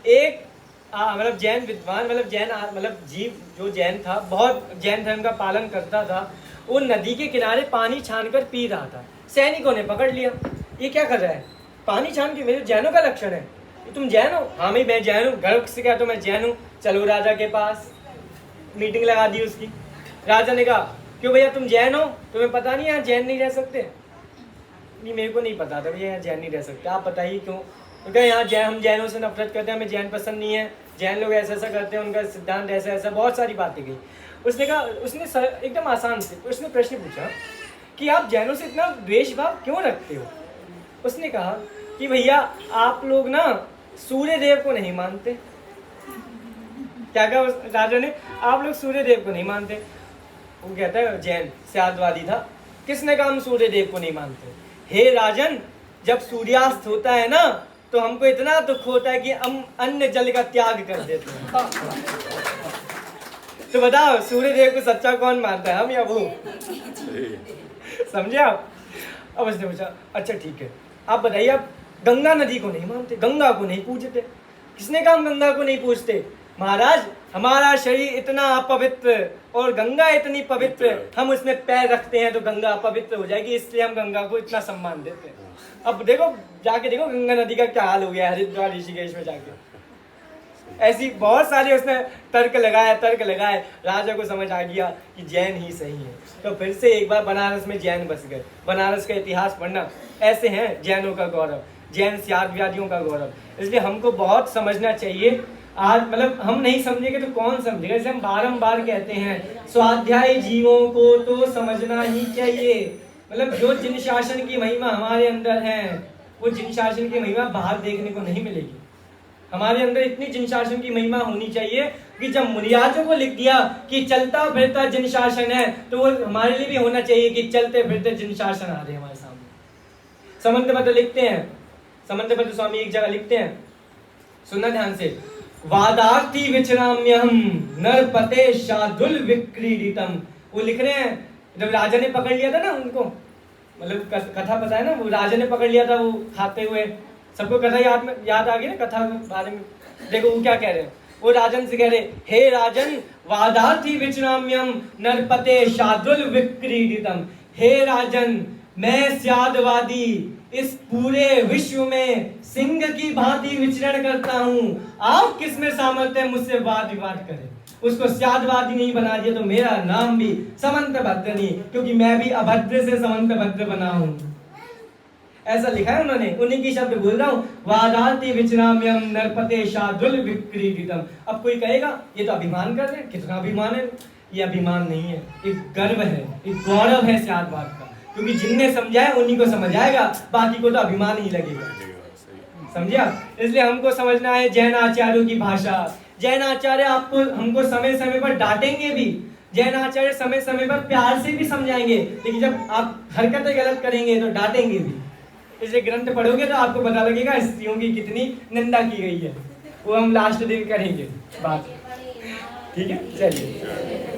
[SPEAKER 2] एक मतलब जैन विद्वान, मतलब जैन मतलब जीव जो जैन था, बहुत जैन धर्म का पालन करता था, वो नदी के किनारे पानी छानकर पी रहा था। सैनिकों ने पकड़ लिया, ये क्या कर रहा है, पानी छान के, मेरे जैनों का लक्षण है, तुम जैन हो? हाँ मैं जैन हूँ। गर्व से कहता हूँ मैं जैन हूँ। चलो राजा के पास, मीटिंग लगा दी उसकी। राजा ने कहा क्यों भैया तुम जैन हो, तुम्हें पता नहीं यहाँ जैन नहीं रह सकते? नहीं मेरे को नहीं पता था भैया यहाँ जैन नहीं रह सकते, आप बताइए क्यों? क्योंकि यहाँ हम जैनों से नफरत करते हैं, हमें जैन पसंद नहीं है, जैन लोग ऐसा ऐसा करते हैं, उनका सिद्धांत ऐसा ऐसा, बहुत सारी बातें गई। उसने कहा, उसने एकदम आसान से उसने प्रश्न पूछा कि आप जैनों से इतना द्वेष भाव क्यों रखते हो? उसने कहा कि भैया आप लोग ना सूर्य देव को नहीं मानते। क्या कहा राजा ने? आप लोग सूर्य देव को नहीं मानते। वो कहता है जैन स्यादवादी था, किसने कहा हम सूर्य देव को नहीं मानते? हे राजन, जब सूर्यास्त होता है ना तो हमको इतना दुख होता है कि हम अन्य जल का त्याग कर देते हैं। तो बताओ सूर्य देव को सच्चा कौन मानता है, हम या वो? समझे आप? अब उसने पूछा अच्छा ठीक है, आप बताइए, आप गंगा नदी को नहीं मानते, गंगा को नहीं पूजते। किसने कहा हम गंगा को नहीं पूजते? महाराज हमारा शरीर इतना अपवित्र और गंगा इतनी पवित्र, हम उसमें पैर रखते हैं तो गंगा अपवित्र हो जाएगी, इसलिए हम गंगा को इतना सम्मान देते हैं। अब देखो जाके देखो गंगा नदी का क्या हाल हो गया हरिद्वार ऋषिकेश में जाके। ऐसी बहुत सारे उसने तर्क लगाए, राजा को समझ आ गया कि जैन ही सही है। तो फिर से एक बार बनारस में जैन बस गए। बनारस का इतिहास पढ़ना, ऐसे हैं जैनों का गौरव, जैन स्यादवादियों का गौरव। इसलिए हमको बहुत समझना चाहिए। आज मतलब हम नहीं समझेंगे तो कौन समझेगा? जैसे हम बारंबार कहते हैं स्वाध्यायी जीवों को तो समझना ही चाहिए। मतलब जो जिन शासन की महिमा हमारे अंदर है, वो जिन शासन की महिमा बाहर देखने को नहीं मिलेगी। हमारे अंदर इतनी जिन शासन की महिमा होनी चाहिए कि जब मुनियाजों को लिख दिया कि चलता फिरता जिन शासन है, तो वो हमारे लिए भी होना चाहिए कि चलते फिरते जिन शासन आ रहे हैं हमारे सामने। समंतपत्र लिखते हैं, समंतपत्र स्वामी एक जगह लिखते हैं, सुनना ध्यान से, वादार्थी विचराम्यहम नरपते शार्दुल विक्रीडितम। वो लिख रहे हैं जब राजा ने पकड़ लिया था ना उनको, मतलब कथा पता है ना, वो राजा ने पकड़ लिया था वो खाते हुए, सबको कथा याद आ गई ना कथा के बारे में। देखो वो क्या कह रहे हैं, वो राजन से कह रहे, हे राजन वादार्थी विचराम्यम नरपते शार्दुल विक्रीडितम। हे राजन, मैं स्यादवादी इस पूरे विश्व में सिंह की भांति विचरण करता हूँ, आप किसमें सामर्थ्य है मुझसे वाद विवाद करें? उसको स्यादवादी नहीं बना दिया तो मेरा नाम भी समंतभद्र नहीं, क्योंकि मैं भी अभद्र से समंतभद्र बना हूँ। ऐसा लिखा है उन्होंने, उन्हीं की शब्द बोल रहा हूँ, वादार्थी विचराम्यम नरपते शार्दुल विक्रीडितम। अब कोई कहेगा ये तो अभिमान कर रहे हैं, कितना अभिमान है? ये अभिमान नहीं है, एक गर्व है, एक गौरव है स्यादवाद का, क्योंकि जिनने समझा है उन्हीं को समझ आएगा, बाकी को तो अभिमान ही लगेगा। समझिए? इसलिए हमको समझना है जैन आचार्यों की भाषा। जैन आचार्य आपको हमको समय समय पर डांटेंगे भी, जैन आचार्य समय समय पर प्यार से भी समझाएंगे, लेकिन जब आप हरकतें गलत करेंगे तो डांटेंगे भी। इसलिए ग्रंथ पढ़ोगे तो आपको पता लगेगा स्त्रियों की कितनी निंदा की गई है। वो हम लास्ट दिन करेंगे बात, ठीक है? चलिए।